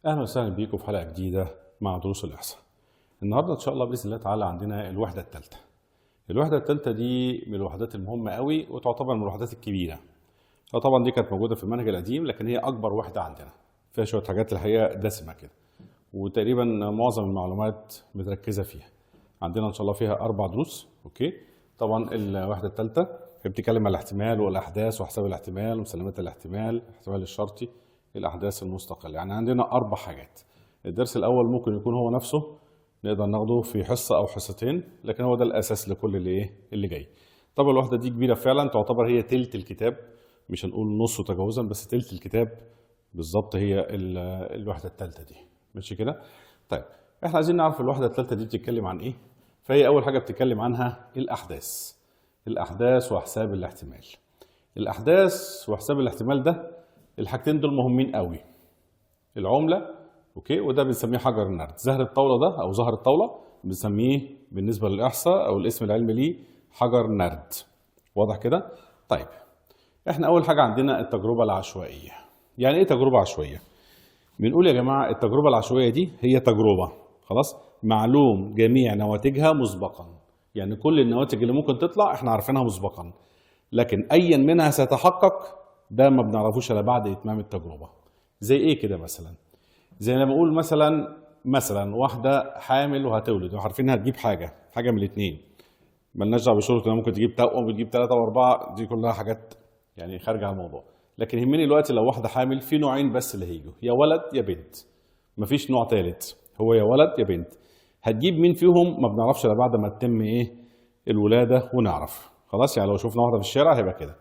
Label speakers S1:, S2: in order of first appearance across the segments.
S1: اهلا وسهلا بيكم في حلقه جديده مع دروس الاحصاء. النهارده ان شاء الله باذن الله تعالى عندنا الوحده الثالثه. الوحده الثالثه دي من الوحدات المهمه قوي وتعتبر من الوحدات الكبيره. طبعا دي كانت موجوده في المنهج القديم، لكن هي اكبر وحده عندنا، فيها شويه حاجات الحقيقه دسمه كده، وتقريبا معظم المعلومات متركزه فيها. عندنا ان شاء الله فيها 4 دروس. اوكي، طبعا الوحده الثالثه هي بتتكلم عن الاحتمال والاحداث وحساب الاحتمال ومسلمات الاحتمال، الاحتمال الشرطي، الاحداث المستقله. يعني عندنا 4 حاجات. الدرس الاول ممكن يكون هو نفسه نقدر ناخده في حصه او حصتين، لكن هو ده الاساس لكل اللي جاي. طبعا الوحده دي كبيره فعلا، تعتبر هي تلت الكتاب، مش هنقول نصه تجاوزا، بس تلت الكتاب بالظبط هي الوحده الثالثه دي. ماشي كده؟ طيب احنا عايزين نعرف الوحده الثالثه دي بتتكلم عن ايه. فهي اول حاجه بتتكلم عنها الاحداث وحساب الاحتمال. الاحداث وحساب الاحتمال ده الحاجتين دول مهمين قوي. العمله، اوكي، وده بنسميه حجر النرد. زهر الطاوله ده او زهر الطاوله بنسميه بالنسبه للاحصاء او الاسم العلمي ليه حجر نرد. واضح كده؟ طيب احنا اول حاجه عندنا التجربه العشوائيه. يعني ايه تجربه عشوائيه؟ بنقول يا جماعه التجربه العشوائيه دي هي تجربه خلاص معلوم جميع نواتجها مسبقا. يعني كل النواتج اللي ممكن تطلع احنا عارفينها مسبقا، لكن ايا منها سيتحقق ده ما بنعرفوش الا بعد اتمام التجربه. زي ايه كده مثلا؟ زي لما اقول مثلا واحده حامل وهتولد وعارفين انها هتجيب حاجه من الاثنين، مالناش دعوه بشروط انها ممكن تجيب توأم وتجيب 3 و4، دي كلها حاجات يعني خارجه عن الموضوع. لكن يهمني دلوقتي لو واحده حامل في نوعين بس اللي هيجوا، يا ولد يا بنت، مفيش نوع ثالث، هو يا ولد يا بنت. هتجيب مين فيهم ما بنعرفش الا بعد ما تتم الولاده ونعرف. خلاص، يعني لو شفنا واحده في الشارع هيبقى كده.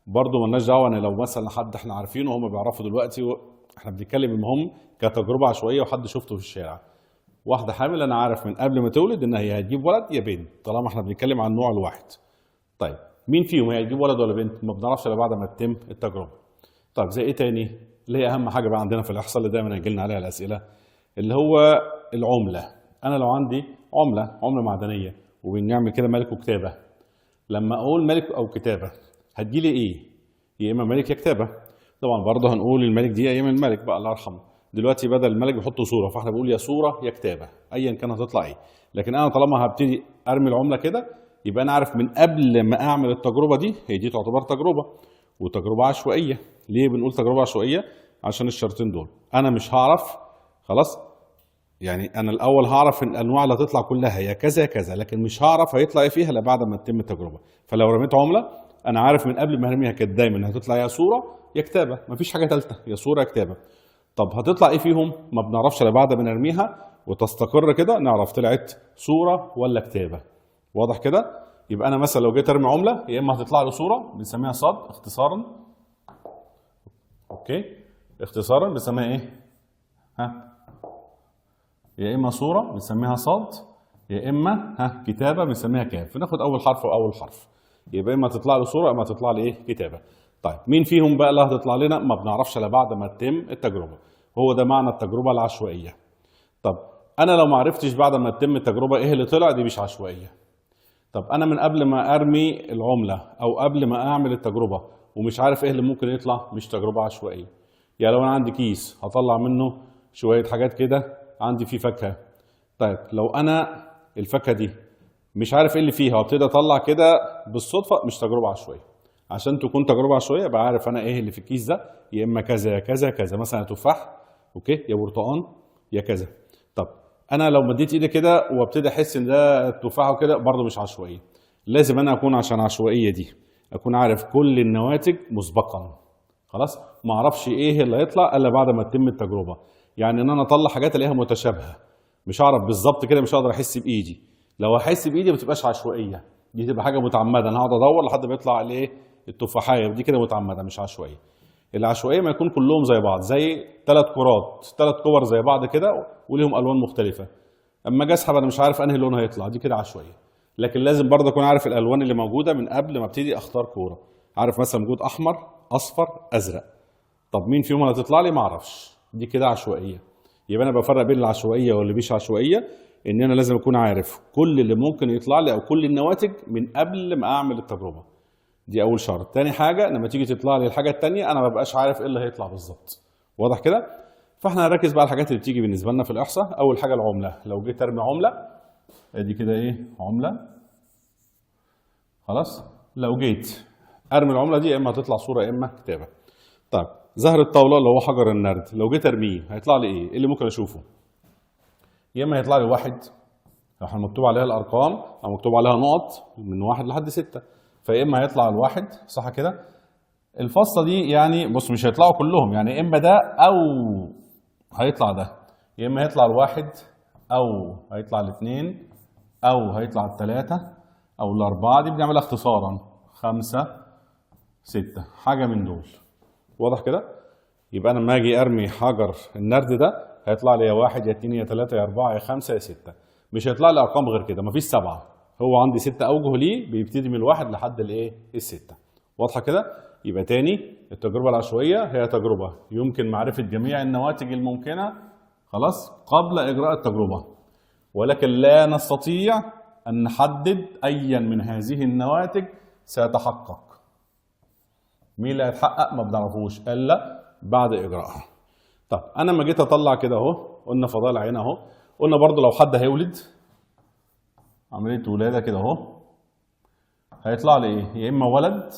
S1: برضه مالناش دعوه ان لو مثلا حد احنا عارفينه وهم بيعرفوا دلوقتي احنا بنتكلم المهم كتجربه عشوائيه وحد شفته في الشارع. واحده حامل انا عارف من قبل ما تولد ان هي هتجيب ولد يا بنت، طالما احنا بنتكلم عن النوع الواحد. طيب مين فيهم هي هتجيب ولد ولا بنت؟ ما بنعرفش الا بعد ما تتم التجربه. طيب زي ايه تاني؟ اللي هي اهم حاجه بقى عندنا في الاحصاء اللي دايما هيجي لنا عليها الاسئله، اللي هو العمله. انا لو عندي عمله معدنيه وبنعمل كده ملك وكتابه، لما اقول ملك او كتابه هتجي لي ايه؟ يا اما ملك يا كتابه. طبعا برضه هنقول الملك دي ايام الملك بقى الله يرحمه. دلوقتي بدل الملك بيحطوا صوره، فاحنا بنقول يا صوره يا كتابه، ايا كان هتطلع ايه. لكن انا طالما هبتدي ارمي العمله كده يبقى انا عارف من قبل ما اعمل التجربه دي هي دي تعتبر تجربه، وتجربه عشوائيه. ليه بنقول تجربه عشوائيه؟ عشان الشرطين دول انا مش هعرف. خلاص، يعني انا الاول هعرف ان الانواع اللي هتطلع كلها يا كذا يا كذا، لكن مش هعرف هيطلع ايه فيها الا بعد ما تتم التجربه. فلو رميت عمله انا عارف من قبل ما ارميها كده دايما هتطلع يا صوره يا كتابه، مفيش حاجه ثالثه، يا صوره يا كتابه. طب هتطلع ايه فيهم؟ ما بنعرفش الا بعد ما نرميها وتستقر كده نعرف طلعت صوره ولا كتابه. واضح كده؟ يبقى انا مثلا لو جيت ارمي عمله يا اما هتطلع لي صوره بنسميها صاد اختصارا. اوكي، اختصارا بنسميها ايه؟ يا اما صوره بنسميها صاد، يا اما كتابه بنسميها كاف. فناخد اول حرف واول حرف، يبقى اما تطلع له صوره اما تطلع لي كتابه. طيب مين فيهم بقى اللي هتطلع لنا؟ ما بنعرفش الا بعد ما تتم التجربه. هو ده معنى التجربه العشوائيه. طب انا لو ما عرفتش بعد ما تتم التجربه ايه اللي طلع، دي مش عشوائيه. طب انا من قبل ما ارمي العمله او قبل ما اعمل التجربه ومش عارف ايه اللي ممكن يطلع، مش تجربه عشوائيه. يعني لو انا عندي كيس هطلع منه شويه حاجات كده، عندي فيه فاكهه. طيب لو انا الفاكهه دي مش عارف ايه اللي فيها وابتدي اطلع كده بالصدفه، مش تجربه عشوائيه. عشان تكون تجربه عشوائيه ابقى عارف انا ايه اللي في الكيس ده، يا اما كذا يا كذا كذا، مثلا تفاح، اوكي، يا برتقان يا كذا. طب انا لو مديت ايدي كده وابتدي احس ان ده تفاح وكده، برضه مش عشوائيه. لازم انا اكون عشان عشوائيه دي اكون عارف كل النواتج مسبقا. خلاص، ما اعرفش ايه اللي هيطلع الا بعد ما تتم التجربه. يعني ان انا اطلع حاجات الاقيها متشابهه، مش هعرف بالظبط كده، مش هقدر احس بايدي. لو احس بايدي ما تبقاش عشوائيه، دي تبقى حاجه متعمده، انا هقعد ادور لحد ما يطلع التفاحيه، ودي كده متعمده مش عشوائيه. العشوائيه ما يكون كلهم زي بعض، زي 3 كرات 3 كور زي بعض كده وليهم الوان مختلفه. اما اجي اسحب انا مش عارف انهي لون هيطلع، دي كده عشوائيه. لكن لازم برضه اكون عارف الالوان اللي موجوده من قبل ما ابتدي اختار كوره. عارف مثلا موجود احمر اصفر ازرق، طب مين فيهم اللي هتطلع لي؟ ما اعرفش، دي كده عشوائيه. يبقى انا بفرق بين العشوائيه واللي مش عشوائيه، ان انا لازم اكون عارف كل اللي ممكن يطلع لي او كل النواتج من قبل ما اعمل التجربه. دي اول شرط. تاني حاجه لما تيجي تطلع لي الحاجه التانيه انا ما ببقاش عارف ايه اللي هيطلع بالظبط. واضح كده؟ فاحنا هنركز بقى على الحاجات اللي بتيجي بالنسبه لنا في الاحصاء. اول حاجه العمله، لو جيت ارمي عمله ادي كده ايه عمله، خلاص. لو جيت ارمي العمله دي يا اما هتطلع صوره يا اما كتابه. طيب زهر الطاوله اللي هو حجر النرد، لو جيت ارميه هيطلع لي ايه؟ اللي ممكن اشوفه يا اما هيطلع لي واحد لو مكتوب عليها الارقام او مكتوب عليها نقط من 1 لحد 6، فيا اما هيطلع الواحد صح كده. الفاصله دي يعني بص مش هيطلعوا كلهم، يعني اما ده او هيطلع ده، يا اما هيطلع الواحد او هيطلع الاثنين او هيطلع الثلاثه او الاربعه. دي بنعملها اختصارا 5 6 حاجه من دول، واضح كده؟ يبقى انا لما اجي ارمي حجر النرد ده هيطلع لي يا 1 يا 2 يا 3 يا 4 يا 5 يا 6، مش هيطلع لي ارقام غير كده، مفيش 7. هو عندي 6 اوجه ليه، بيبتدي من الواحد لحد الايه؟ ال6. واضحه كده؟ يبقى تاني التجربه العشوائيه هي تجربه يمكن معرفه جميع النواتج الممكنه خلاص قبل اجراء التجربه، ولكن لا نستطيع ان نحدد ايا من هذه النواتج سيتحقق. مين اللي هيتحقق ما بنعرفوش الا بعد اجراءها. طب انا لما جيت اطلع كده اهو، قلنا فضاء العين اهو، قلنا برضو لو حد هيولد عمليه ولاده كده اهو هيطلع لي ايه؟ يا اما ولد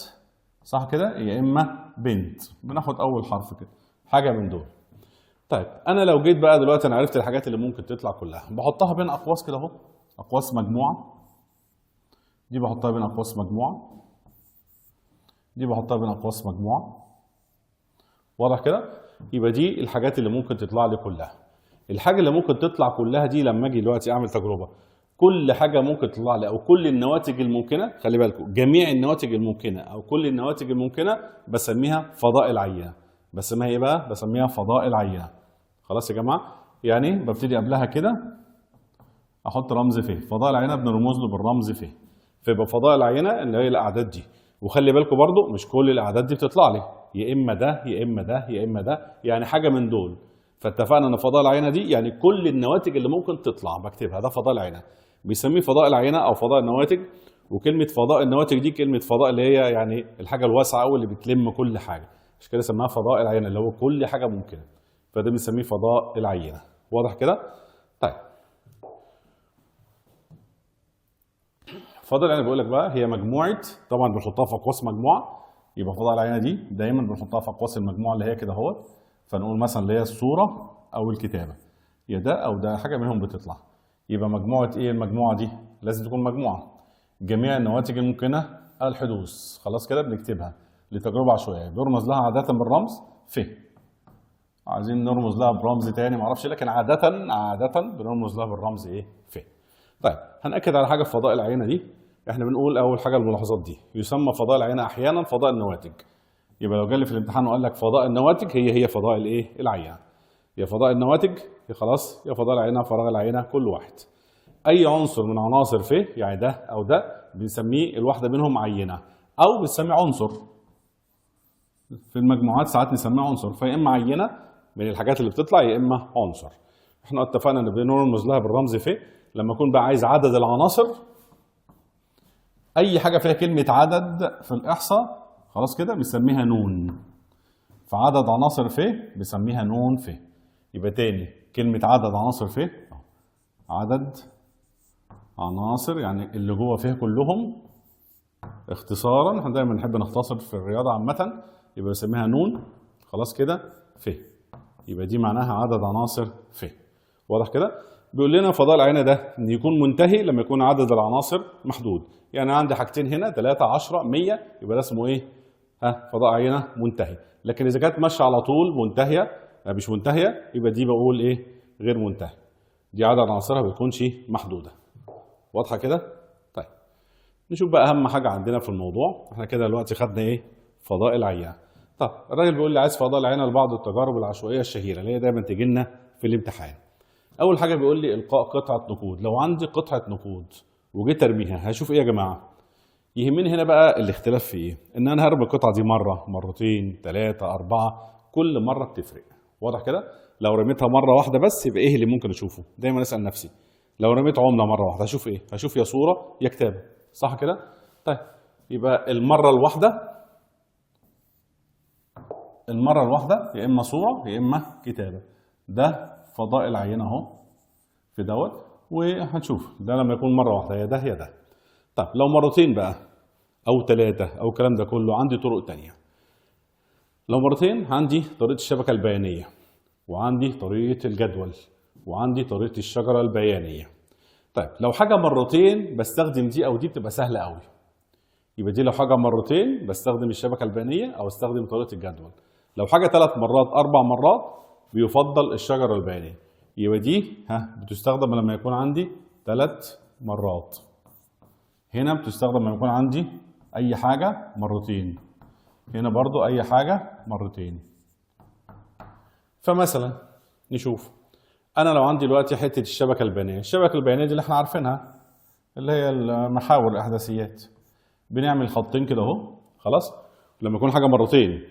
S1: صح كده يا اما بنت، بناخد اول حرف كده حاجه من دول. طيب انا لو جيت بقى دلوقتي انا عرفت الحاجات اللي ممكن تطلع كلها، بحطها بين اقواس كده اهو، اقواس مجموعه، دي بحطها بين اقواس مجموعه، دي بحطها بين اقواس مجموعه، واضح كده؟ يبقى دي الحاجات اللي ممكن تطلع لي كلها. الحاجه اللي ممكن تطلع كلها دي لما اجي دلوقتي اعمل تجربه، كل حاجه ممكن تطلع لي او كل النواتج الممكنه، خلي بالكم جميع النواتج الممكنه او كل النواتج الممكنه بسميها فضاء العينه. بسميها ايه بقى؟ بسميها فضاء العينه. خلاص يا جماعه؟ يعني ببتدي قبلها كده احط رمز ف، فضاء العينه بنرمز له بالرمز ف، فيبقى فضاء العينه اللي هي الاعداد دي. وخلي بالكم برضو مش كل الاعداد دي بتطلع لي، يا اما ده يا اما ده يا اما ده، يعني حاجه من دول. فاتفقنا ان فضاء العينه دي يعني كل النواتج اللي ممكن تطلع بكتبها، ده فضاء العينه. بيسميه فضاء العينه او فضاء النواتج. وكلمه فضاء النواتج دي كلمه فضاء اللي هي يعني الحاجه الواسعه قوي اللي بتلم كل حاجه، عشان كده سماها فضاء العينه اللي هو كل حاجه ممكنه، فده بنسميه فضاء العينه. واضح كده؟ طيب فضاء العينه بقول لك بقى هي مجموعه، طبعا بنحطها في اقواس مجموعه، يبقى فضاء العينه دي دايما بنحطها في اقواس المجموعه اللي هي كده اهوت. فنقول مثلا اللي هي الصوره او الكتابه، يا ده او ده حاجه منهم بتطلع. يبقى مجموعه ايه المجموعه دي؟ لازم تكون مجموعه جميع النواتج الممكنه الحدوث، خلاص كده بنكتبها لتجربه عشوائيه بيرمز لها عاده بالرمز ف. عايزين نرمز لها برمز تاني معرفش، لكن عاده بنرمز لها بالرمز ايه؟ ف. طيب هنأكد على حاجه في فضاء العينه دي. احنا بنقول اول حاجه الملاحظات دي، يسمى فضاء العينه احيانا فضاء النواتج. يبقى لو جالي في الامتحان وقال لك فضاء النواتج هي فضاء الايه؟ العينه. يا فضاء النواتج يا خلاص يا فضاء العينه فراغ العينه، كل واحد. اي عنصر من عناصر ف يعني ده او ده بنسميه الواحده منهم عينه، او بنسميه عنصر. في المجموعات ساعات نسميه عنصر، فيا اما عينه من الحاجات اللي بتطلع يا اما عنصر. احنا اتفقنا ان بنرمز لها بالرمز ف. لما اكون بقى عايز عدد العناصر، اي حاجه فيها كلمه عدد في الاحصاء خلاص كده بنسميها نون. فعدد عناصر ف بسميها نون ف. يبقى تاني كلمه عدد عناصر ف، عدد عناصر يعني اللي جوه فيها كلهم اختصارا، احنا دايما نحب نختصر في الرياضه عامه، يبقى بنسميها نون خلاص كده ف. يبقى دي معناها عدد عناصر ف. واضح كده؟ بيقول لنا فضاء العينه ده ان يكون منتهي لما يكون عدد العناصر محدود. يعني عندي حاجتين هنا 3 10 100 يبقى ده اسمه ايه؟ فضاء عينه منتهي. لكن اذا كانت ماشيه على طول منتهيه مش منتهيه يبقى دي بقول ايه؟ غير منتهي. دي عدد عناصرها ما بتكونش محدوده. واضحه كده؟ طيب نشوف بقى اهم حاجه عندنا في الموضوع. احنا كده دلوقتي خدنا ايه؟ فضاء العينه. طب الراجل بيقول لي عايز فضاء العينه لبعض التجارب العشوائيه الشهيره اللي هي دايما تيجي لنا في الامتحان. اول حاجه بيقول لي القاء قطعه نقود. لو عندي قطعه نقود وجيت ارميها هشوف ايه يا جماعه؟ يهمني هنا بقى الاختلاف في ايه؟ ان انا هرمي القطعه دي مره مرتين 3 4، كل مره بتفرق. واضح كده؟ لو رميتها مره واحده بس يبقى ايه اللي ممكن اشوفه؟ دايما اسال نفسي لو رميت عمله مره واحده هشوف ايه؟ هشوف يا صوره يا كتابه، صح كده؟ طيب يبقى المره الواحده يا اما صوره يا اما كتابه. ده فضاء العينه اهو في دوت، وهنشوف ده لما يكون مره واحده يا ده يا ده. طب لو مرتين بقى او ثلاثه او الكلام ده كله، عندي طرق تانية. لو مرتين عندي طريقه الشبكه البيانيه، وعندي طريقه الجدول، وعندي طريقه الشجره البيانيه. طيب لو حاجه مرتين بستخدم دي او دي بتبقى سهله قوي. يبقى دي لو حاجه مرتين بستخدم الشبكه البيانيه او استخدم طريقه الجدول. لو حاجه 3 مرات 4 مرات بيفضل الشجره البيانيه. يبقى دي بتستخدم لما يكون عندي 3 مرات. هنا بتستخدم لما يكون عندي اي حاجه مرتين. هنا برضو اي حاجه مرتين. فمثلا نشوف انا لو عندي دلوقتي حته الشبكه البيانيه، الشبكه البيانيه دي اللي احنا عارفينها اللي هي المحاور الاحداثيات. بنعمل خطين كده اهو خلاص لما يكون حاجه مرتين.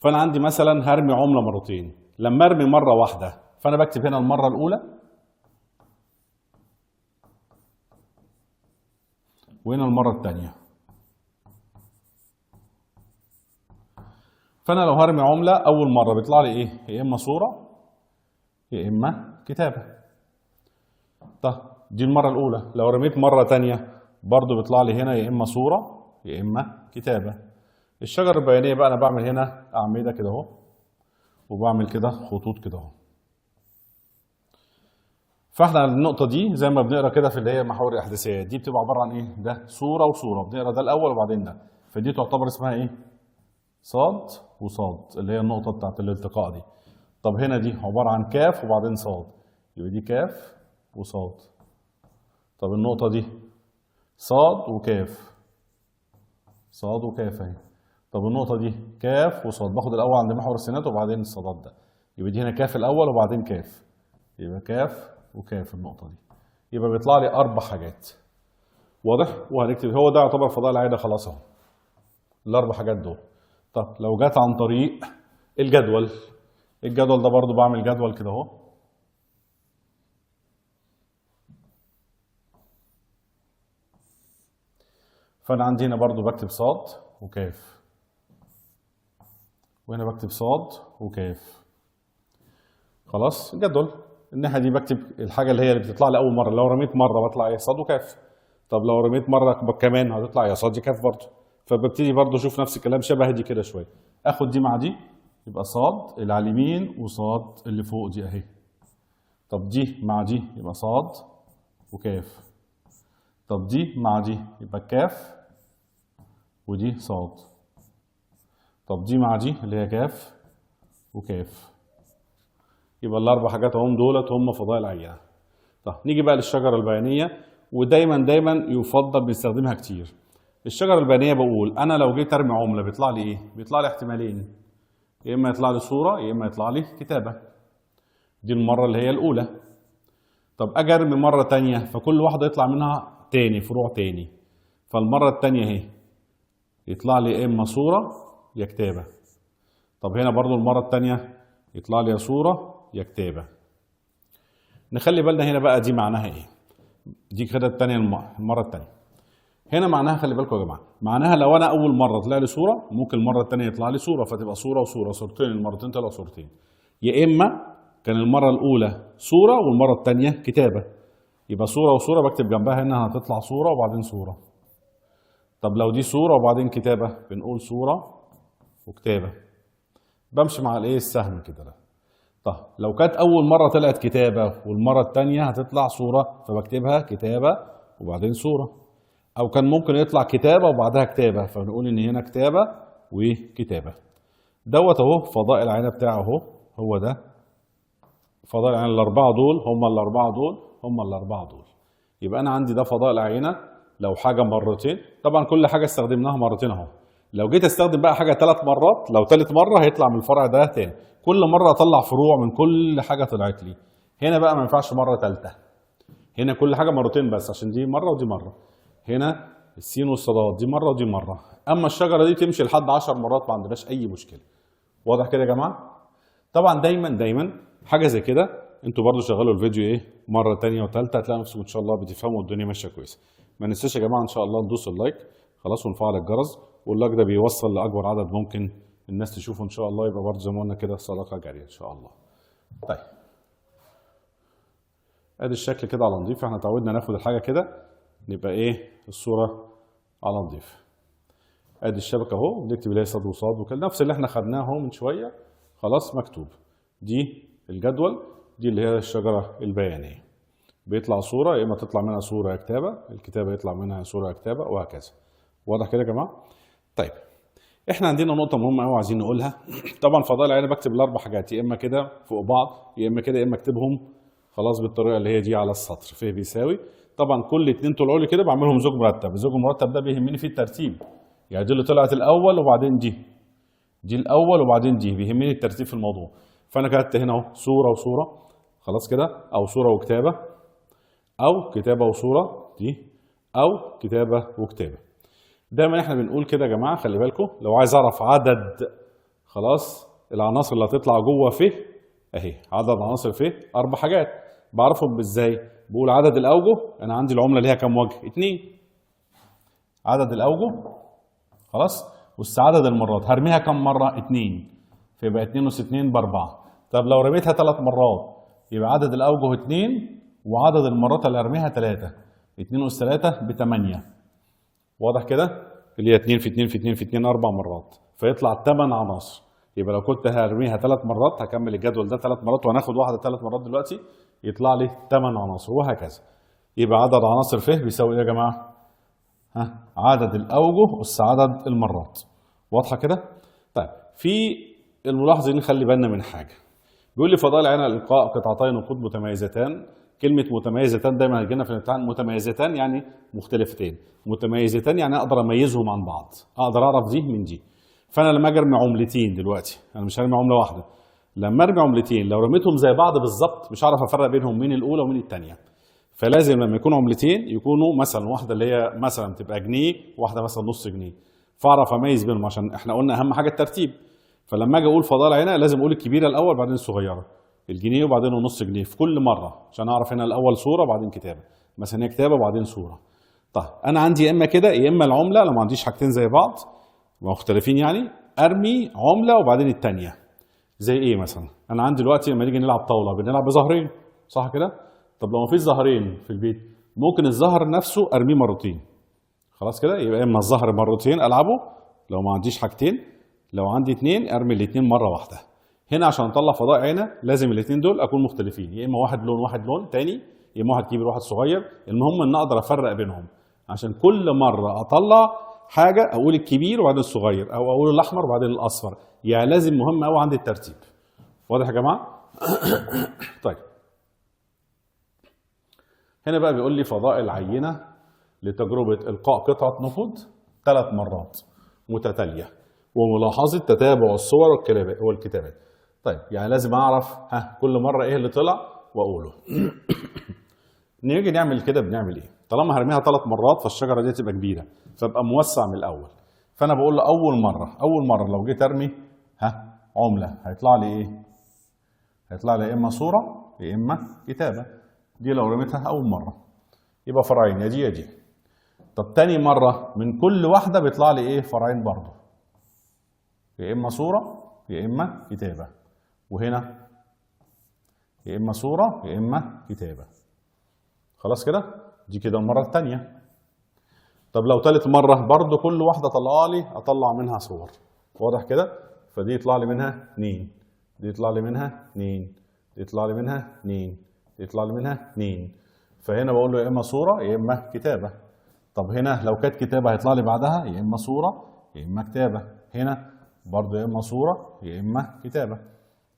S1: فانا عندي مثلا هرمي عمله مرتين. لما ارمي مره واحده فانا بكتب هنا المره الاولى وهنا المره الثانيه. فانا لو هرمي عمله اول مره بيطلع لي ايه؟ يا اما صوره يا اما كتابه. طب دي المره الاولى. لو رميت مره ثانيه برضو بيطلع لي هنا يا اما صوره يا اما كتابه. الشجره البيانيه بقى انا بعمل هنا اعمده كده اهو، وبعمل كده خطوط كده اهو. فاحنا النقطه دي زي ما بنقرا كده في اللي هي محاور الاحداثيات دي بتبقى عباره عن ايه؟ ده صوره وصوره، بنقرا ده الاول وبعدين ده. فدي تعتبر اسمها ايه؟ صاد وصاد، اللي هي النقطه بتاعت الالتقاء دي. طب هنا دي عباره عن كاف وبعدين صاد، يبقى دي كاف وصاد. طب النقطه دي صاد وكاف، صاد وكاف اهي. طب النقطه دي كاف وصاد، باخد الاول عند محور السينات وبعدين الصادات ده. يبقى دي هنا كاف الاول وبعدين كاف، يبقى كاف وكاف النقطه دي. يبقى بيطلع لي 4 حاجات. واضح؟ وهنكتب هو ده يعتبر فضاء العاده خلاص اهو. ال4 حاجات دول. طب لو جت عن طريق الجدول، الجدول ده برضو بعمل جدول كده اهو. فانا عندي هنا برضو بكتب صاد وكاف، وهنا بكتب صاد وكاف. خلاص الجدول الناحيه دي بكتب الحاجه اللي هي اللي بتطلع لي اول مره. لو رميت مره بطلع يا صاد وكاف. طب لو رميت مره كمان هتطلع يا صاد يا كاف برضو. فببتدي برضو اشوف نفس الكلام شبه دي كده شويه. اخد دي مع دي يبقى صاد اللي على اليمين وصاد اللي فوق دي اهي. طب دي مع دي يبقى صاد وكاف. طب دي مع دي يبقى كاف ودي صاد. طب دي مع دي اللي هي كاف وكاف. يبقى ال4 حاجات اهم دولت هم فضاء العينه. طب نيجي بقى للشجره البيانيه، ودايما يفضل بنستخدمها كتير. الشجره البيانيه بقول انا لو جيت ارمي عمله بيطلع لي ايه؟ بيطلع لي احتمالين، يا اما يطلع لي صوره يا اما يطلع لي كتابه. دي المره اللي هي الاولى. طب اجي ارمي مره ثانيه فكل واحده يطلع منها تاني فروع تاني. فالمره الثانيه اهي يطلع لي يا اما صوره يا كتابه. طب هنا برضو المره الثانيه يطلع لي يا صوره يا كتابه. نخلي بالنا هنا بقى دي معناها ايه؟ دي كده الثانيه المره الثانيه. هنا معناها خلي بالكم يا جماعه، معناها لو انا اول مره طلع لي صوره ممكن المره الثانيه يطلع لي صوره، فتبقى صوره وصوره، صورتين المرتين طلعوا صورتين. يا اما كان المره الاولى صوره والمره الثانيه كتابه، يبقى صوره وصوره بكتب جنبها هنا هتطلع صوره وبعدين صوره. طب لو دي صوره وبعدين كتابه بنقول صوره وكتابه. بمشي مع الايه السهم كده ده. طب لو كانت اول مره طلعت كتابه والمره الثانيه هتطلع صوره فبكتبها كتابه وبعدين صوره. او كان ممكن يطلع كتابه وبعدها كتابه فبنقول ان هنا كتابه وكتابه. دوت اهو فضاء العينه بتاعه اهو، هو ده فضاء العينه. ال4 دول هم ال4 دول هم ال4 دول. يبقى انا عندي ده فضاء العينه لو حاجه مرتين. طبعا كل حاجه استخدمناها مرتين اهو. لو جيت استخدم بقى حاجه 3 مرات، لو ثالث مره هيطلع من الفرع ده تاني. كل مره اطلع فروع من كل حاجه طلعت لي. هنا بقى ما ينفعش مره ثالثه. هنا كل حاجه مرتين بس عشان دي مره ودي مره. هنا السين والصادات دي مره ودي مره. اما الشجره دي تمشي لحد 10 مرات ما عندناش اي مشكله. واضح كده يا جماعه؟ طبعا دايما حاجه زي كده انتوا برضو شغلوا الفيديو ايه مره ثانيه وثالثه هتلاقوا نفسكم ان شاء الله بتفهموا والدنيا ماشيه كويسه. ما ننساش يا جماعه ان شاء الله ندوس اللايك خلاص ونفعل الجرس، واللايك ده بيوصل لاكبر عدد ممكن الناس تشوفه ان شاء الله. يبقى برضو زي ما قلنا كده صدقه جاريه ان شاء الله. طيب ادي الشكل كده على نضيف. احنا اتعودنا ناخد الحاجه كده نبقى ايه الصوره على نضيف. ادي الشبكه اهو، بنكتب اللي هي صاد وصاد وكده، نفس اللي احنا خدناه اهو من شويه، خلاص مكتوب. دي الجدول، دي اللي هي الشجره البيانيه. بيطلع صوره، يا اما تطلع منها صوره يا كتابه، الكتابه يطلع منها صوره يا كتابه، وهكذا. واضح كده يا جماعه؟ طيب احنا عندنا نقطه مهمه قوي عايزين نقولها. طبعا فضائل العين بكتب الاربع حاجات، يا اما كده فوق بعض، يا اما كده، يا اما اكتبهم خلاص بالطريقه اللي هي دي على السطر. ف بيساوي، طبعا كل اتنين طلعوا لي كده بعملهم زوج مرتب. الزوج المرتب ده بيهمني في الترتيب، يعني دي اللي طلعت الاول وبعدين دي الاول وبعدين دي، بيهمني الترتيب في الموضوع. فانا كتبت هنا اهو صوره وصوره، خلاص كده، او صوره وكتابه، او كتابه وصوره دي، او كتابه وكتابه. دايما احنا بنقول كده يا جماعه، خلي بالكم، لو عايز اعرف عدد خلاص العناصر اللي هتطلع جوه ف اهي، عدد عناصر ف اربع حاجات بعرفهم ازاي؟ بقول عدد الاوجه، انا عندي العمله ليها كام وجه؟ 2. عدد الاوجه خلاص، بص عدد المرات هرميها كام مره؟ 2، فيبقى 2 أس 2 ب4. طب لو رميتها 3 مرات يبقى عدد الاوجه 2 وعدد المرات اللي هرميها 3، 2 أس 3 ب8. واضح كده؟ اللي هي 2 في 2 في 2 في 2 4 مرات، فيطلع 8 عناصر. يبقى لو كنت هرميها 3 مرات، هكمل الجدول ده 3 مرات وهناخد واحده 3 مرات دلوقتي، يطلع لي 8 عناصر، وهكذا. يبقى عدد عناصر ف بيساوي ايه يا جماعه؟ عدد الاوجه اس عدد المرات. واضحه كده؟ طيب في الملاحظه دي نخلي بالنا من حاجه. بيقول لي فضائل العين القاء قطعتي نقود متميزتان. كلمه متميزتان دايما هتجينا في الامتحان. متميزتان يعني مختلفتين، متميزتان يعني اقدر اميزهم عن بعض، اقدر اعرف دي من دي. فانا لما اجي ارمي عملتين دلوقتي، انا مش هرمي عمله واحده، لما ارمي عملتين لو رميتهم زي بعض بالظبط مش هعرف افرق بينهم مين الاولى ومين الثانيه. فلازم لما يكونوا عملتين يكونوا مثلا واحده اللي هي مثلا تبقى جنيه، واحده مثلا نص جنيه، فاعرف اميز بينهم، عشان احنا قلنا اهم حاجه الترتيب. فلما اجي اقول فضائل هنا لازم اقول الكبيره الاول بعدين الصغيره، الجنيه وبعدين النص جنيه في كل مره، عشان اعرف هنا الاول صوره بعدين كتابه، مثلا هي كتابه وبعدين صوره. طيب انا عندي يا اما كده يا اما العمله، لو ما عنديش حاجتين زي بعض مختلفين يعني ارمي عمله وبعدين الثانيه. زي ايه مثلا؟ انا عندي دلوقتي لما نيجي نلعب طاوله بنلعب بظهرين، صح كده؟ طب لو ما فيش ظهرين في البيت ممكن الظهر نفسه ارميه مرتين، خلاص كده، يبقى اما الظهر مرتين العبه لو ما عنديش حاجتين، لو عندي اتنين ارمي الاتنين مره واحده. هنا عشان اطلع فضاء عينه لازم الاتنين دول اكون مختلفين، يا اما واحد لون واحد لون تاني، يا اما واحد كبير واحد صغير، المهم ان اقدر افرق بينهم، عشان كل مره اطلع حاجه اقول الكبير وبعدين الصغير، او اقول الاحمر وبعدين الاصفر، يعني لازم مهم قوي عندي الترتيب. واضح يا جماعه؟ طيب هنا بقى بيقول لي فضائل عينه لتجربه القاء قطعه نقود 3 مرات متتاليه وملاحظه تتابع الصور والكتابات. طيب يعني لازم اعرف كل مره ايه اللي طلع واقوله. نيجي نعمل كده بنعمل ايه؟ طالما هرميها 3 مرات فالشجره دي تبقى كبيره، فابقى موسع من الاول. فانا بقول له اول مره لو جيت ارمي عمله هيطلع لي ايه؟ هيطلع لي يا اما صوره يا اما كتابه. دي لو رميتها اول مره يبقى فرعين، يا دي يا دي. طب تاني مره من كل واحده بيطلع لي ايه؟ فرعين برضه، يا اما صوره يا اما كتابه. وهنا يا اما صوره يا اما كتابه. خلاص كده؟ دي كده المره الثانيه. طب لو ثالث مره برضه كل واحده طلع لي اطلع منها صور. واضح كده؟ فدي يطلع لي منها 2، دي يطلع لي منها 2، دي يطلع لي منها 2، دي يطلع لي منها 2. فهنا بقول له يا اما صوره يا اما كتابه. طب هنا لو كانت كتابه هيطلع لي بعدها يا اما صوره يا اما كتابه. هنا برضه يا اما صوره يا اما كتابه،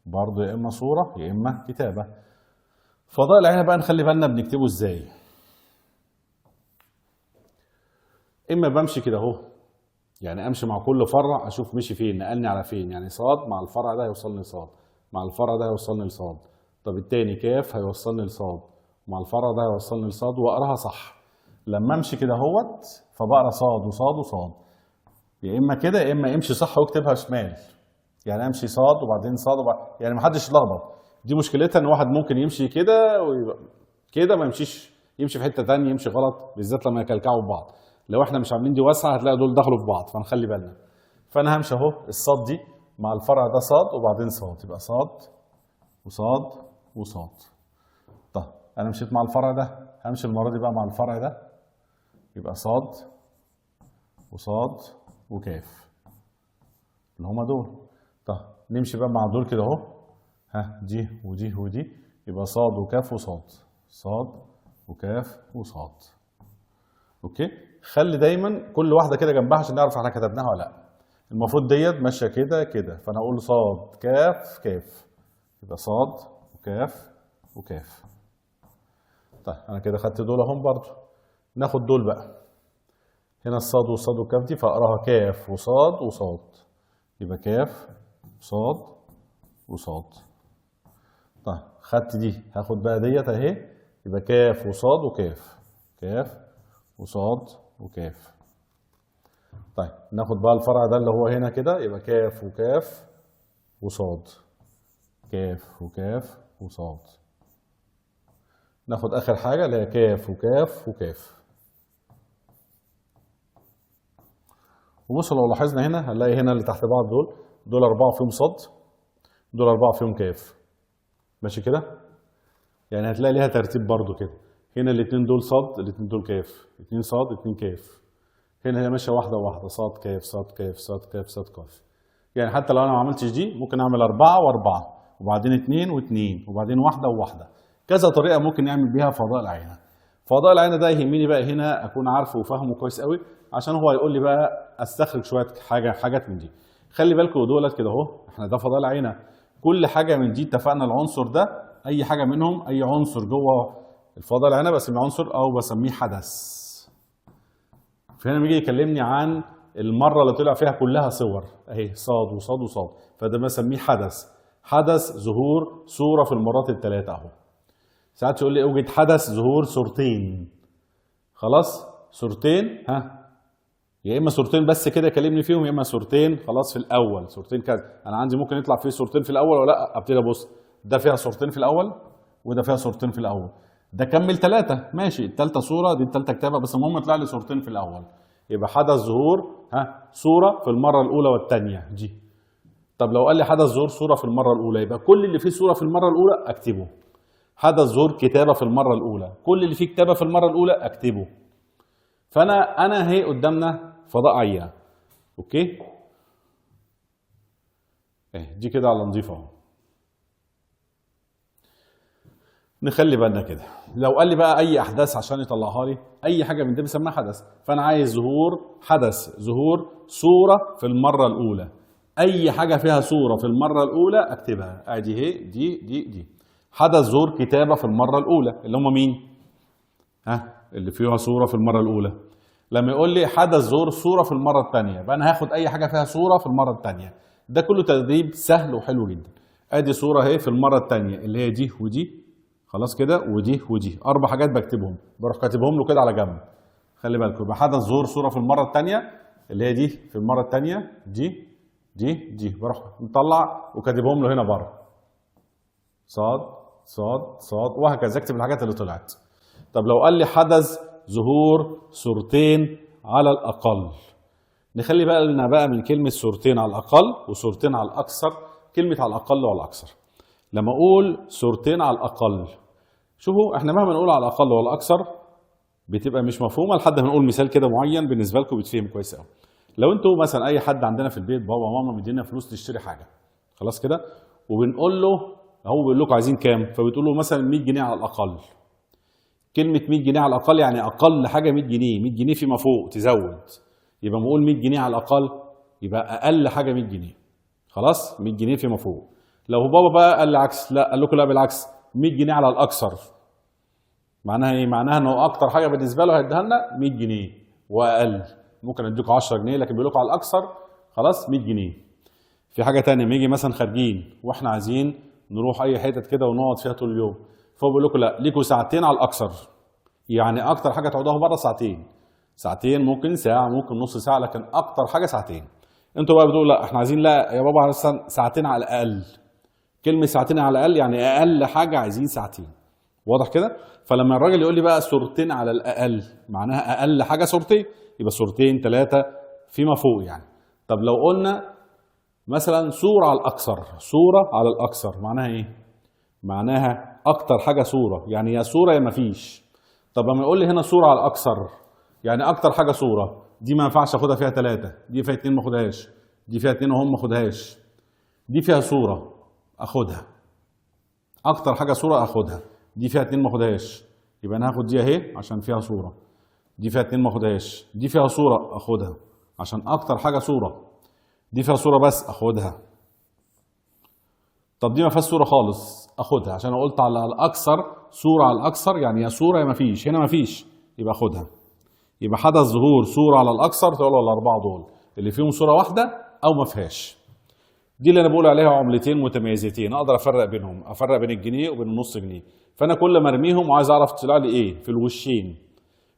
S1: برضه يا اما صوره يا اما كتابه. فضاء العين بقى نخلي بالنا بنكتبه ازاي. اما بمشي كده اهو، يعني امشي مع كل فرع اشوف مشي فين، نقلني على فين، يعني صاد مع الفرع ده هيوصلني لصاد، مع الفرع ده هيوصلني لصاد. طب التاني كاف هيوصلني لصاد، مع الفرع ده هيوصلني لصاد، واقراها صح. لما امشي كده اهوت فبقرا صاد وصاد وصاد، يا اما كده يا اما امشي صح واكتبها شمال، يعني امشي صاد وبعدين صاد يعني ما حدش يتلخبط. دي مشكلتها ان واحد ممكن يمشي كده ويبقى كده ما يمشيش، يمشي في حته ثانيه يمشي غلط، بالذات لما يكلكعوا في بعض. لو احنا مش عاملين دي واسعه هتلاقي دول دخلوا في بعض، فنخلي بالنا. فانا همشي اهو الصاد دي مع الفرع ده صاد وبعدين صاد، يبقى صاد وصاد وصاد. طيب انا مشيت مع الفرع ده، همشي المره دي بقى مع الفرع ده، يبقى صاد وصاد وكاف اللي هما دول. طب نمشي بقى مع دول كده اهو، ها دي ودي ودي، يبقى صاد وكاف وصاد، صاد وكاف وصاد. اوكي، خلي دايما كل واحده كده جنبها عشان نعرف احنا كتبناها ولا لا. المفروض ديت ماشيه كده كده، فانا اقول صاد كاف كاف، يبقى صاد وكاف وكاف. طيب انا كده خدت دول اهم برضه، ناخد دول بقى. هنا الصاد والصاد والكاف دي فاقراها كاف وصاد وصاد، يبقى كاف وصاد وصاد. طيب خدت دي، هاخد بقى ديت اهي، يبقى كاف وصاد وكاف، كاف وصاد وكاف. طيب ناخد بقى الفرع ده اللي هو هنا كده، يبقى كاف وكاف وصاد، كاف وكاف وصاد. ناخد اخر حاجه اللي هي كاف وكاف وكاف. وبصوا لو لاحظنا هنا هنلاقي هنا اللي تحت بعض دول 4 فيهم صاد، دول 4 فيهم كاف، ماشي كده؟ يعني هتلاقي ليها ترتيب برضو كده، هنا الاثنين دول صاد، الاثنين دول كاف، 2 صاد 2 كاف. هنا هي ماشيه واحده واحده، صاد كاف صاد كاف صاد كاف صاد كاف. يعني حتى لو انا ما عملتش دي ممكن اعمل 4 و4 وبعدين 2 و2 وبعدين واحده وواحده. كذا طريقه ممكن نعمل بيها فضاء العينه. فضاء العينه ده يهمني بقى هنا اكون عارفه وفاهمه كويس قوي، عشان هو هيقول لي بقى استخرج شويه حاجات من دي. خلي بالكم دولت كده اهو، احنا ده فضاء العينه، كل حاجه من دي اتفقنا العنصر ده اي حاجه منهم، اي عنصر جوه الفضاء العينه بسميه عنصر او بسميه حدث. فهنا لما يجي يكلمني عن المره اللي طلع فيها كلها صور اهي صاد وصاد وصاد، فده بسميه حدث. حدث ظهور صوره في المرات الثلاثه اهو. ساعات يقول لي اوجد حدث ظهور صورتين، خلاص صورتين، ها يا اما صورتين بس كده كلمني فيهم، يا اما صورتين خلاص في الاول، صورتين كذا. انا عندي ممكن يطلع فيه صورتين في الاول ولا لا، ابتدي ابص ده فيها صورتين في الاول وده فيها صورتين في الاول، ده كمل 3 ماشي، الثالثه صوره دي الثالثه كتابه، بس المهم يطلع لي صورتين في الاول، يبقى حدث ظهور ها صوره في المره الاولى والثانيه دي. طب لو قال لي حدث ظهور صوره في المره الاولى، يبقى كل اللي فيه صوره في المره الاولى اكتبه. حدث ظهور كتابه في المره الاولى، كل اللي فيه كتابه في المره الاولى اكتبه. فانا هي قدامنا فضاء عينه. اوكي دي كده على نظيفه اهو. نخلي بالنا كده، لو قال لي بقى اي احداث عشان يطلعها لي، اي حاجه من دي بسميها حدث، فانا عايز ظهور حدث ظهور صوره في المره الاولى، اي حاجه فيها صوره في المره الاولى اكتبها، ادي اهي دي. حدث ظهور كتابه في المره الاولى اللي هم مين؟ ها اللي فيها صوره في المره الاولى. لما يقول لي حدث ظهور صوره في المره الثانيه، يبقى انا هاخد اي حاجه فيها صوره في المره الثانيه. ده كله تدريب سهل وحلو جدا. ادي صوره اهي في المره الثانيه اللي هي دي ودي، خلاص كده، ودي 4 حاجات بكتبهم، بروح كاتبهم له كده على جنب. خلي بالكم، يبقى حدث ظهور صوره في المره الثانيه اللي هي دي في المره الثانيه، دي بروح مطلع وكاتبهم له هنا بره، صاد صاد صاد وهكذا، اكتب الحاجات اللي طلعت. طب لو قال لي حدث ظهور صورتين على الاقل، نخلي بالنا بقى من كلمه صورتين على الاقل وصورتين على الاكثر. كلمه على الاقل وعلى الاكثر، لما اقول صورتين على الاقل، شوفوا احنا مهما نقول على الاقل ولا اكثر بتبقى مش مفهومه لحد ما نقول مثال كده معين بالنسبه لكم بيتفهم كويس قوي. لو انتوا مثلا اي حد عندنا في البيت بابا وماما مدينا فلوس تشتري حاجه، خلاص كده، وبنقول له هو بيقول لكم عايزين كام، فبتقول له مثلا 100 جنيه على الاقل. كلمه 100 جنيه على الاقل يعني اقل حاجه 100 جنيه، 100 جنيه فيما فوق تزود، يبقى بقول 100 جنيه على الاقل يبقى اقل حاجه 100 جنيه، خلاص 100 جنيه فيما فوق. لو بابا بقى قال العكس، لا قال لكم لا بالعكس 100 جنيه على الاكثر، معناها ايه؟ معناها انه اكتر حاجه بالنسبه له هيديها لنا 100 جنيه واقل، ممكن اديكم 10 جنيه لكن بيقول لكم على الاكثر خلاص 100 جنيه. في حاجه ثانيه، لما يجي مثلا خارجين واحنا عايزين نروح اي حتت كده ونقعد فيها طول اليوم، فهو بيقول لكم لا ليكوا ساعتين على الاكثر، يعني اكتر حاجه تقعدوها بره ساعتين ممكن ساعه ممكن نص ساعه، لكن اكتر حاجه ساعتين. انتوا بقى بتقولوا لا احنا عايزين لا يا بابا مثلا ساعتين على الاقل. كلمه ساعتين على الاقل يعني اقل حاجه عايزين ساعتين، واضح كده؟ فلما الراجل يقول لي بقى صورتين على الاقل معناها اقل حاجه صورتين، يبقى صورتين 3 فيما فوق يعني. طب لو قلنا مثلا صوره على الاكثر، صوره على الاكثر معناها ايه؟ معناها اكتر حاجه صوره، يعني يا صوره يا مفيش. طب لما يقول لي هنا صوره على الاكثر، يعني اكتر حاجه صوره دي ما ينفعش اخدها فيها 3، دي فيها 2 ما اخدهاش، دي فيها 2 وهم ما اخدهاش، دي فيها صوره اخدها. اكتر حاجه صوره اخدها، دي فيها 2 ما اخدهاش، يبقى انا هاخد دي اهي عشان فيها صوره. دي فيها 2 ما اخدهاش، دي فيها صوره اخدها عشان اكتر حاجه صوره. دي فيها صوره بس اخدها. طب دي ما فيهاش صوره خالص اخدها عشان انا قلت على الاكثر صوره على الاكثر، يعني يا صوره يا ما فيش. هنا ما فيش يبقى اخدها. يبقى حدث ظهور صوره على الاكثر تقول الاربعه دول اللي فيهم صوره واحده او ما فيهاش. دي اللي انا بقول عليها عملتين متميزتين، اقدر افرق بينهم، افرق بين الجنيه وبين النص جنيه. فانا كل ما ارميهم وعايز اعرف طلع لي ايه في الوشين،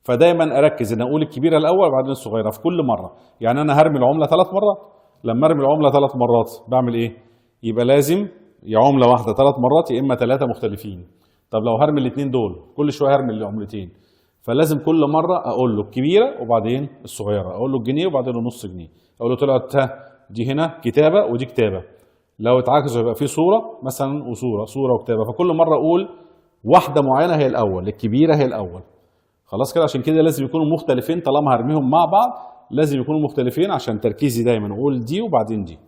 S1: فدايما اركز ان اقول الكبيره الاول وبعدين الصغيره في كل مره. يعني انا هرمي العمله 3 مرات، لما ارمي العمله 3 مرات بعمل ايه؟ يبقى لازم يا عمله واحده 3 مرات يا اما 3 مختلفين. طب لو هرمي الاثنين دول كل شويه هرمي العملتين، فلازم كل مره اقول له الكبيره وبعدين الصغيره، اقول له الجنيه وبعدين النص جنيه، اقول له طلعت دي هنا كتابه ودي كتابه. لو اتعكسوا يبقى في صوره مثلا وصوره، صوره وكتابه، فكل مره اقول واحده معينه هي الاول، الكبيره هي الاول. خلاص كده، عشان كده لازم يكونوا مختلفين. طالما هرميهم مع بعض لازم يكونوا مختلفين عشان تركيزي دايما اقول دي وبعدين دي.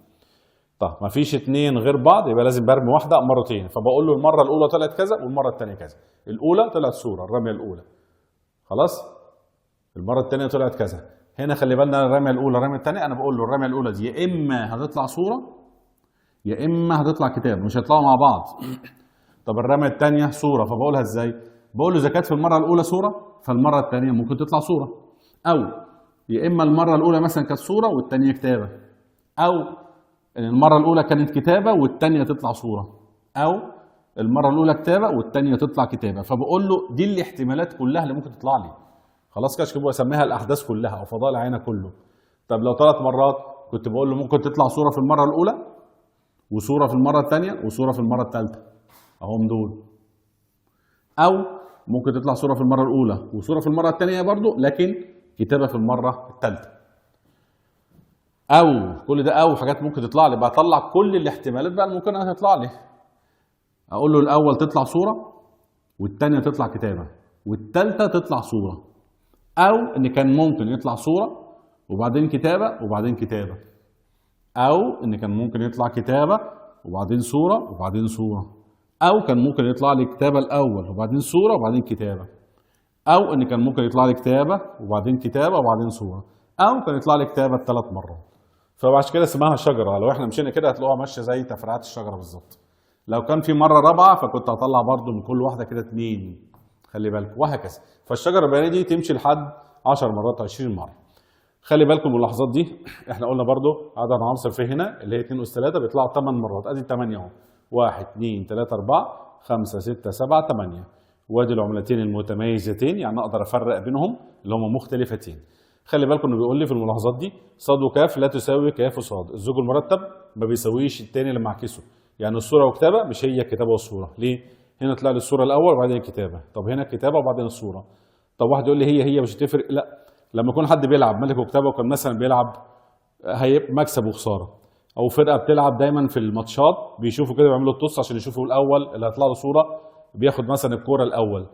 S1: طب ما فيش اتنين غير بعض يبقى لازم برمي واحده مرتين، فبقول له المره الاولى طلعت كذا والمره الثانيه كذا. الاولى طلعت صوره، الرميه الاولى. خلاص؟ المره الثانيه طلعت كذا. هنا خلي بالنا الرميه الاولى الرميه الثانيه، انا بقول له الرميه الاولى دي يا اما هتطلع صوره يا اما هتطلع كتاب، مش هيطلعوا مع بعض. طب الرميه الثانيه صوره، فبقولها ازاي؟ بقول له اذا كانت في المره الاولى صوره فالمره الثانيه ممكن تطلع صوره، او يا اما المره الاولى مثلا كانت صوره والثانيه كتابه، او المره الاولى كانت كتابه والثانيه تطلع صوره، او المره الاولى كتابه والثانيه تطلع كتابه. فبقول له دي الاحتمالات كلها اللي ممكن تطلع لي. خلاص كده، عشان بسميها الاحداث كلها او فضاء العينه كله. طب لو 3 مرات كنت بقول له ممكن تطلع صوره في المره الاولى وصوره في المره الثانيه وصوره في المره الثالثه، اهم دول. او ممكن تطلع صوره في المره الاولى وصوره في المره الثانيه برضو لكن كتابه في المره الثالثه. او كل ده او حاجات ممكن تطلع لي، بطلع كل الاحتمالات بقى الممكن انها تطلع لي. اقول له الاول تطلع صوره والثانيه تطلع كتابه والثالثه تطلع صوره، او ان كان ممكن يطلع صوره وبعدين كتابه وبعدين كتابه، او ان كان ممكن يطلع كتابه وبعدين صوره وبعدين صوره، او كان ممكن يطلع لي كتابه الاول وبعدين صوره وبعدين كتابه، او ان كان ممكن يطلع لي كتابه وبعدين كتابه وبعدين صوره، او كان يطلع لي كتابه 3 مرات. فعشان كده اسمها شجره. لو احنا مشينا كده هتلاقوها ماشيه زي تفريعات الشجره بالظبط. لو كان في مره رابعه فكنت هطلع برضو من كل واحده كده 2، خلي بالكم، وهكذا. فالشجره البيانيه دي تمشي لحد 10 مرات 20 مره. خلي بالكم من اللحظات دي. احنا قلنا برضو عدد عناصر في هنا اللي هي 2 أس 3 بيطلعوا 8 مرات. ادي 8 اهو، 1 2 3 4 5 6 7 8. وادي العملتين المتميزتين، يعني اقدر افرق بينهم اللي هم مختلفتين. خلي بالكم انه بيقول لي في الملاحظات دي صاد وكاف لا تساوي كاف وصاد. الزوج المرتب ما بيساويش الثاني لما اعكسه. يعني الصوره وكتابه مش هي كتابه والصوره. ليه؟ هنا طلع لي الصوره الاول وبعدين الكتابه، طب هنا الكتابه وبعدين الصوره. طب واحد يقول لي هي مش هتفرق. لا، لما يكون حد بيلعب ملك وكتابه وكان مثلا بيلعب هيبقى مكسب وخساره، او فرقه بتلعب دايما في الماتشات بيشوفوا كده بيعملوا الطص عشان يشوفوا الاول اللي هيطلع له صوره بياخد مثلا الكوره الاول،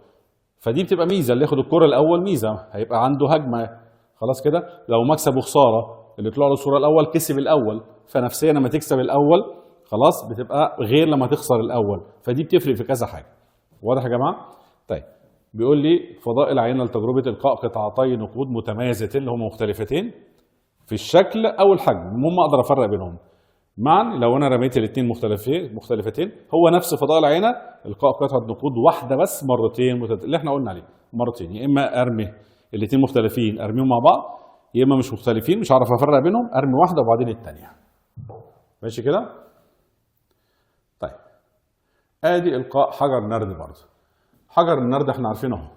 S1: فدي بتبقى ميزه. اللي ياخد الكوره الاول ميزه، هيبقى عنده هجمه. خلاص كده، لو مكسب وخساره اللي طلع له الصوره الاول كسب الاول، فنفسيا لما تكسب الاول خلاص بتبقى غير لما تخسر الاول، فدي بتفرق في كذا حاجه. واضح يا جماعه؟ طيب بيقول لي فضاء العينه لتجربه القاء قطعتي نقود متميزتين اللي هم مختلفتين في الشكل او الحجم، المهم اقدر افرق بينهم معا. لو انا رميت الاثنين مختلفتين هو نفس فضاء العينه القاء قطعه نقود واحده بس مرتين اللي احنا قلنا عليه مرتين. يا اما ارمي الاثنين مختلفين ارميهم مع بعض، يا اما مش مختلفين مش هعرف افرق بينهم ارمي واحده وبعدين الثانيه. ماشي كده؟ طيب ادي القاء حجر نرد برضه. حجر النرد احنا عارفينه اهو.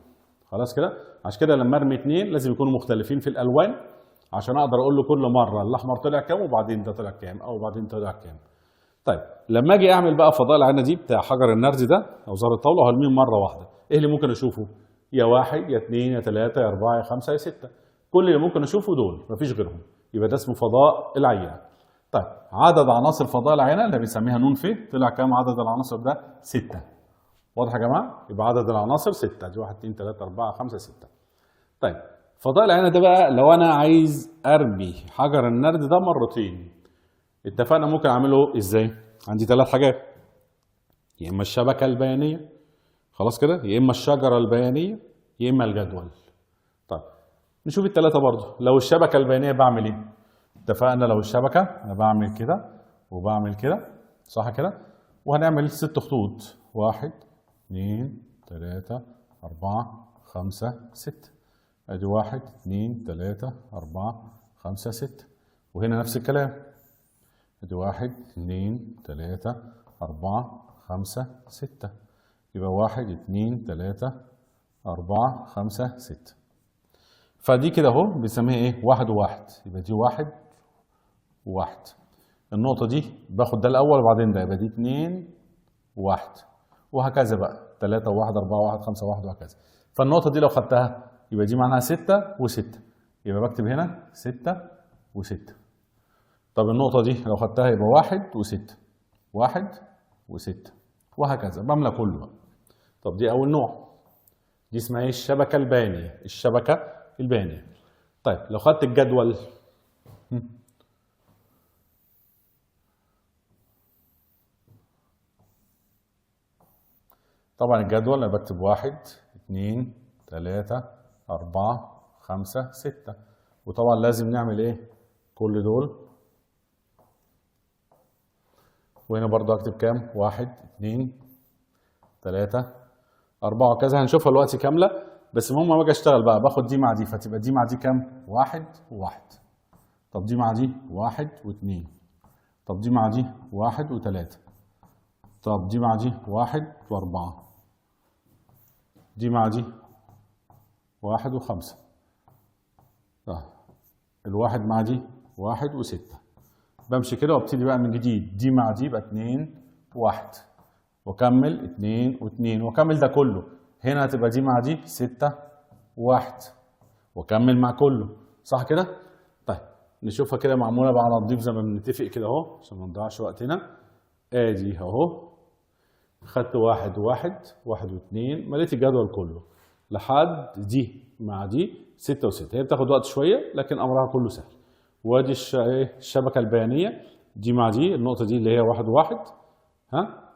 S1: خلاص كده، عشان كده لما ارمي اثنين لازم يكونوا مختلفين في الالوان عشان اقدر اقول له كل مره الاحمر طلع كام وبعدين ده طلع كام او بعدين طلع كام. طيب لما اجي اعمل بقى فضاء العينه دي بتاع حجر النرد ده او زهر الطاوله هرميهم مره واحده، ايه اللي ممكن اشوفه؟ يا 1 يا 2 يا 3 يا 4 يا 5 يا 6. كل اللي ممكن اشوفه دول مفيش غيرهم، يبقى ده اسمه فضاء العينه. طيب عدد عناصر فضاء العينه اللي بنسميها نون ف طلع كام عدد العناصر ده؟ 6. واضح يا جماعه؟ يبقى عدد العناصر 6، دي 1 2 3 4 5 6. طيب فضاء العينه ده بقى لو انا عايز ارمي حجر النرد ده مرتين، اتفقنا ممكن اعمله ازاي؟ عندي 3 حاجات، يا اما الشبكه البيانيه، خلاص كده، يا اما الشجره البيانيه، يا اما الجدول. طيب نشوف الثلاثه برضه. لو الشبكه البيانيه بعمل ايه؟ اتفقنا لو الشبكه انا بعمل كده وبعمل كده، صح كده؟ وهنعمل 6 خطوط، 1 2 3 4 5 6. ادي 1 2 3 4 5 6. وهنا نفس الكلام، ادي 1 2 3 4 5 6. يبقى 1 2 3 4 5 6. فدي كده اهو بنسميها ايه؟ 1 و1. يبقى دي 1 و1. النقطة دي باخد ده الأول وبعدين ده، يبقى دي 2 و1 وهكذا بقى، 3 و1 4 و1 5 و1 وهكذا. فالنقطة دي لو خدتها يبقى دي معناها 6 و6، يبقى بكتب هنا 6 و6. طب النقطة دي لو خدتها يبقى 1 و6، 1 و6 وهكذا، بملى كله بقى. طب دي أول نوع، دي اسمها ايه؟ الشبكة البيانية، الشبكة البيانية. طيب لو خدت الجدول، طبعا الجدول انا بكتب 1 2 3 4 5 6، وطبعا لازم نعمل ايه؟ كل دول. وهنا برضه هكتب كام؟ 1 2 3 4 وكذا، هنشوفها دلوقتي كاملة. بس المهم لما باجي اشتغل بقى باخد دي مع دي، فتبقى دي مع دي كام؟ 1 و1. طب دي مع دي 1 و2. طب دي مع دي 1 و3. طب دي مع دي 1 و4. دي مع دي 1 و5. الواحد مع دي 1 و6. بمشي كده وابتدي بقى من جديد، دي مع دي يبقى 2 و1 واكمل 2 و2 واكمل ده كله. هنا هتبقى دي مع دي 6 و1 واكمل مع كله، صح كده؟ طيب نشوفها كده معموله بقى على نضيف زي ما بنتفق كده اهو عشان ما نضيعش وقتنا. ادي اهو خدت 1 و1 1 و2، مليت الجدول كله لحد دي مع دي 6 و6. هي بتاخد وقت شويه لكن امرها كله سهل. وادي الشبكه البيانيه، دي مع دي، النقطه دي اللي هي 1 و1. ها؟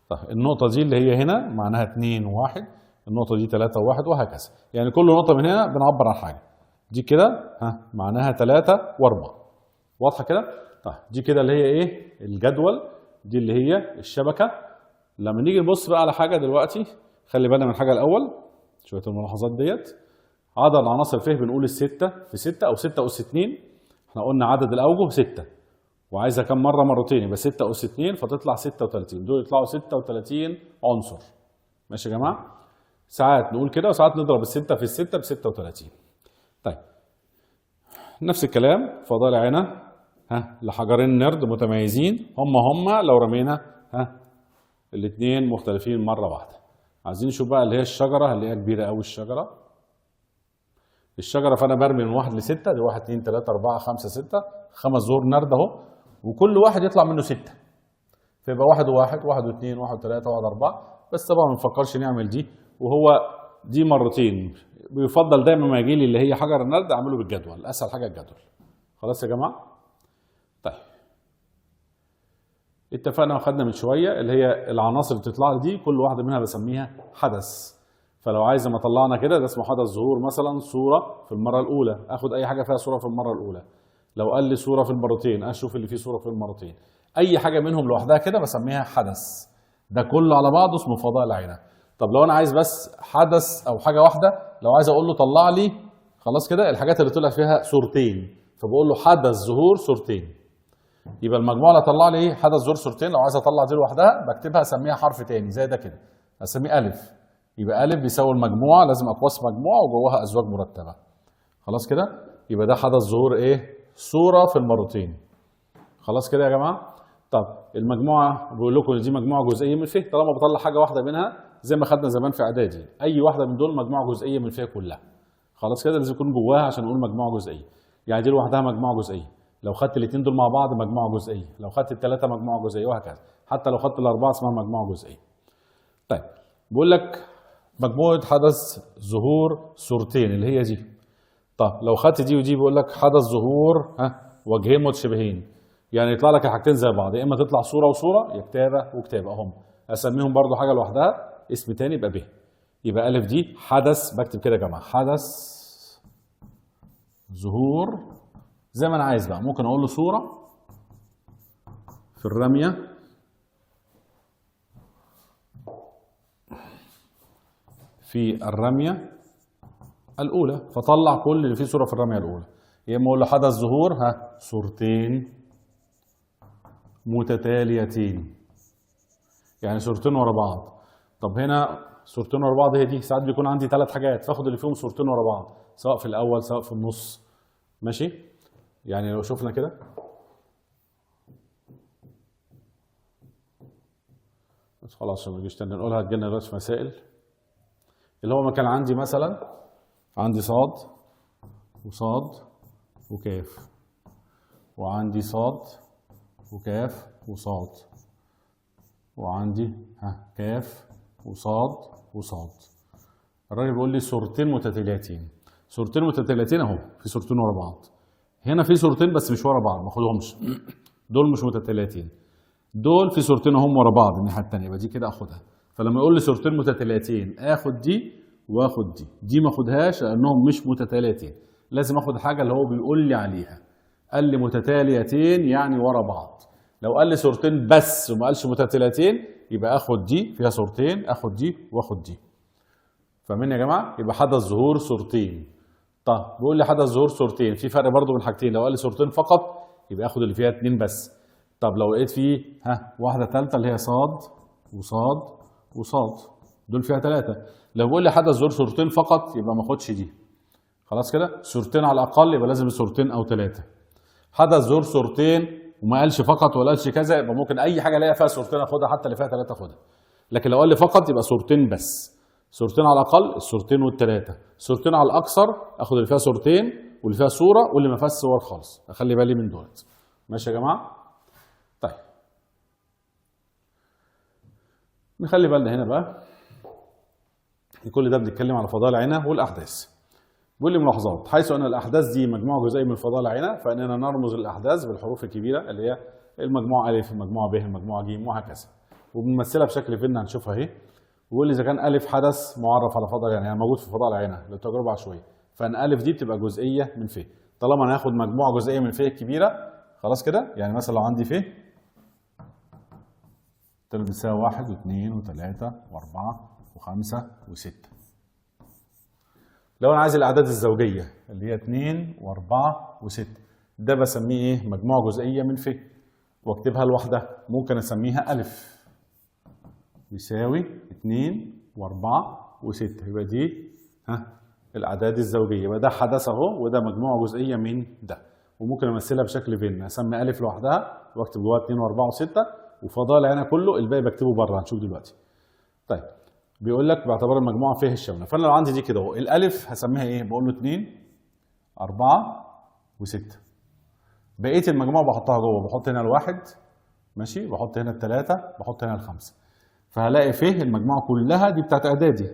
S1: طيب النقطه دي اللي هي هنا معناها 2 و1، النقطه دي 3 و1 وهكذا. يعني كل نقطه من هنا بنعبر عن حاجه. دي كده معناها 3 و4. واضحه كده؟ طيب دي كده اللي هي ايه؟ الجدول. دي اللي هي الشبكه. لما نيجي نبص بقى على حاجه دلوقتي، خلي بالنا من حاجه الاول، شويه الملاحظات ديت. عدد عناصر ف بنقول الستة في 6 او 6 اس 2. احنا قلنا عدد الاوجه 6 وعايزه كم مره؟ مرتين، يبقى 6 اس 2 فتطلع 36. دول يطلعوا 36 عنصر. ماشي يا جماعه؟ ساعات نقول كده وساعات نضرب الستة في الستة ب 36. طيب نفس الكلام فضاء العينه لحجرين نرد متميزين، هم لو رمينا الاثنين مختلفين مره واحده. عايزين نشوف بقى اللي هي الشجره اللي هي كبيره قوي. الشجره فانا برمي من 1 ل 6، دي 1 2 3 4 5 6، 5 زهور نرد اهو، وكل واحد يطلع منه 6. فيبقى 1 و1 1 و2 1 و3 1 4. بس طبعا ما نفكرش نعمل دي، وهو دي مرتين. بيفضل دايما ما يجي لي اللي هي حجر النرد اعمله بالجدول، اسهل حاجه الجدول. خلاص يا جماعه؟ طيب اتفقنا وخدنا من شويه اللي هي العناصر اللي بتطلع لي دي كل واحده منها بسميها حدث. فلو عايز ما طلعنا كده ده اسمه حدث ظهور. مثلا صوره في المره الاولى، اخد اي حاجه فيها صوره في المره الاولى. لو قال لي صوره في المرتين اشوف اللي فيه صوره في المرتين. اي حاجه منهم لوحدها كده بسميها حدث. ده كله على بعضه اسمه فضاء العينه. طب لو انا عايز بس حدث او حاجه واحده، لو عايز اقول له طلع لي خلاص كده الحاجات اللي طلع فيها صورتين، فبقول له حدث ظهور صورتين. يبقى المجموعه اللي هطلع لي ايه؟ حدث ظهور صورتين. لو عايز اطلع دي لوحدها بكتبها اسميها حرف تاني زي ده كده، اسميه الف. يبقى الف بيساوي المجموعه، لازم اقواس مجموعه وجواها ازواج مرتبه. خلاص كده؟ يبقى ده حدث ظهور ايه؟ صوره في المرتين. خلاص كده يا جماعه؟ طب المجموعه بقول لكم دي مجموعه جزئيه من ف، طالما بطلع حاجه واحده منها زي ما خدنا زمان في اعدادي، اي واحده من دول مجموعه جزئيه من ف كلها. خلاص كده؟ لازم يكون جواها عشان نقول مجموعه جزئيه. يعني دي لوحدها مجموعه جزئيه، لو خدت الاثنين دول مع بعض مجموعه جزئيه، لو خدت الثلاثه مجموعه جزئيه، وهكذا. حتى لو خدت الاربعه اسمها مجموعه جزئيه. طيب بيقول لك مجموعه حدث ظهور صورتين اللي هي دي. طب لو خدت دي ودي بيقول لك حدث ظهور وجهين متشابهين، يعني يطلع لك الحاجتين زي بعض، يا اما تطلع صوره وصوره يا كتابه وكتابه اهم. اسميهم برضو حاجه لوحدها اسم تاني يبقى ب. يبقى الف دي حدث، بكتب كده يا جماعه حدث ظهور زي ما انا عايز بقى، ممكن اقول له صوره في الرميه الاولى، فطلع كل اللي فيه صوره في الرميه الاولى. يا اما اقول له حدث ظهور صورتين متتاليتين، يعني صورتين ورا بعض. طب هنا صورتين ورا بعض هي دي، ساعات بيكون عندي 3 حاجات فاخد اللي فيهم صورتين ورا بعض، سواء في الاول سواء في النص. ماشي؟ يعني لو شفنا كده بس خلاص عشان ما نجيش تاني نقولها هتجيلنا دلوقتي في مسائل. اللي هو ما كان عندي مثلا عندي صاد وصاد وكاف، وعندي صاد وكاف وصاد، وعندي كاف وصاد وصاد. الراجل بيقول لي صورتين متتاليتين. صورتين متتاليتين اهو، في صورتين ورا بعض. هنا في صورتين بس مش ورا بعض، ما اخدهمش دول مش متتاليتين. دول في صورتين اهم ورا بعض الناحيه الثانيه، يبقى دي كده اخدها. فلما يقول لي صورتين متتاليتين اخد دي واخد دي ما اخدهاش لانهم مش متتاليتين. لازم اخد الحاجه اللي هو بيقول لي عليها. قال لي متتاليتين يعني ورا بعض. لو قال لي صورتين بس وما قالش متتاليتين يبقى اخد دي فيها صورتين، اخد دي واخد دي. فاهمين يا جماعه؟ يبقى حدث ظهور صورتين. طب بيقول لي حدث ظهور صورتين، في فرق برضو بين حاجتين. لو قال لي صورتين فقط يبقى اخد اللي فيها 2 بس. طب لو لقيت فيه واحده ثالثه اللي هي صاد وصاد وصاد، دول فيها 3. لو بيقول لي حدث ظهور صورتين فقط يبقى ما اخدش دي. خلاص كده؟ صورتين على الاقل يبقى لازم صورتين او 3. حدث ظهور صورتين وما قالش فقط ولا قالش كذا يبقى ممكن اي حاجه الاقيها فيها صورتين اخدها، حتى اللي فيها 3 اخدها. لكن لو قال لي فقط يبقى صورتين بس. صورتين على الاقل الصورتين والثلاثه، صورتين على الاكثر اخد اللي فيها صورتين واللي فيها صوره واللي ما فيهاش صور خالص، اخلي بالي من دولت. ماشي يا جماعه؟ طيب نخلي بالنا هنا بقى، كل ده بنتكلم على فضاء العينه والاحداث. بيقول لي ملاحظات: حيث ان الاحداث دي مجموعه جزئيه من فضاء العينه فاننا نرمز الاحداث بالحروف الكبيره اللي هي المجموعه الف، المجموعه ب، المجموعه ج وهكذا، وبنمثلها بشكل فين هنشوفها اهي. بيقول لي اذا كان الف حدث معرف على فضاء العينه، يعني موجود في فضاء العينه للتجربه عشوائيه، فان الف دي بتبقى جزئيه من ف. طالما انا هاخد مجموعه جزئيه من ف الكبيره خلاص كده، يعني مثلا لو عندي ف بتساوي 1 و2 و3 و4 و5 و6. لو انا عايز الاعداد الزوجيه اللي هي 2 و4 و6، ده بسميه ايه؟ مجموعه جزئيه من ف، واكتبها لوحدها. ممكن اسميها الف يساوي 2 و4 و6، يبقى دي الاعداد الزوجيه. يبقى ده حدث اهو، وده مجموعه جزئيه من ده. وممكن امثلها بشكل فين، اسمي الف لوحدها واكتب جواها 2 و4 و6، وفضاء العينه كله الباقي بكتبه بره، هنشوف دلوقتي. طيب بيقول لك باعتبار المجموعه فيه الشامله، فانا لو عندي دي كده اهو، الالف هسميها ايه؟ بقول له 2 4 و6. بقيه المجموعه بحطها جوه، بحط هنا الواحد ماشي، بحط هنا الثلاثه، بحط هنا الخمسه. فهلاقي فيه المجموعه كلها دي بتاعت اعدادي.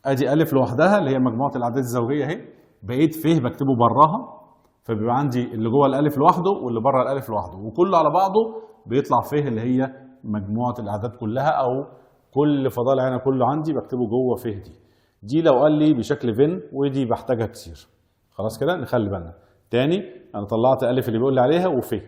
S1: ادي الف لوحدها اللي هي مجموعه الاعداد الزوجيه اهي، بقيت فيه بكتبه براها، فبيبقى عندي اللي جوه الالف لوحده واللي بره الالف لوحده، وكله على بعضه بيطلع فيه اللي هي مجموعه الاعداد كلها، او كل فضاء العينه كله عندي بكتبه جوه فيه دي. دي لو قال لي بشكل فين، ودي بحتاجها كتير. خلاص كده نخلي بالنا. تاني انا طلعت الف اللي بيقول لي عليها وفيه.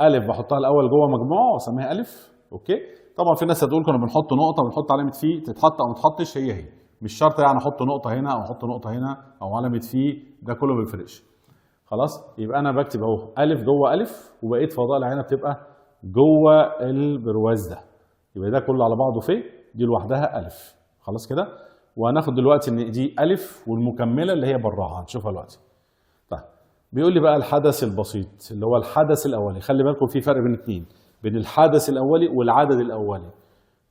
S1: الف بحطها الاول جوه مجموعه واسميها الف، اوكي؟ طبعا في ناس هتقول كنا بنحط نقطه بنحط علامه في، تتحط او ما تتحطش، هي مش شرط يعني احط نقطه هنا او احط نقطه هنا او علامه في، ده كله ما بيفرقش. خلاص؟ يبقى انا بكتب اهو الف جوه الف، وبقيه فضاء العينه بتبقى جوه البرواز ده. يبقى ده كله على بعضه في، دي لوحدها الف. خلاص كده؟ وهناخد دلوقتي ان دي الف والمكمله اللي هي براها، هنشوفها دلوقتي. طيب بيقول لي بقى الحدث البسيط اللي هو الحدث الاولي. خلي بالكم في فرق بين اثنين، بين الحدث الاولي والعدد الاولي.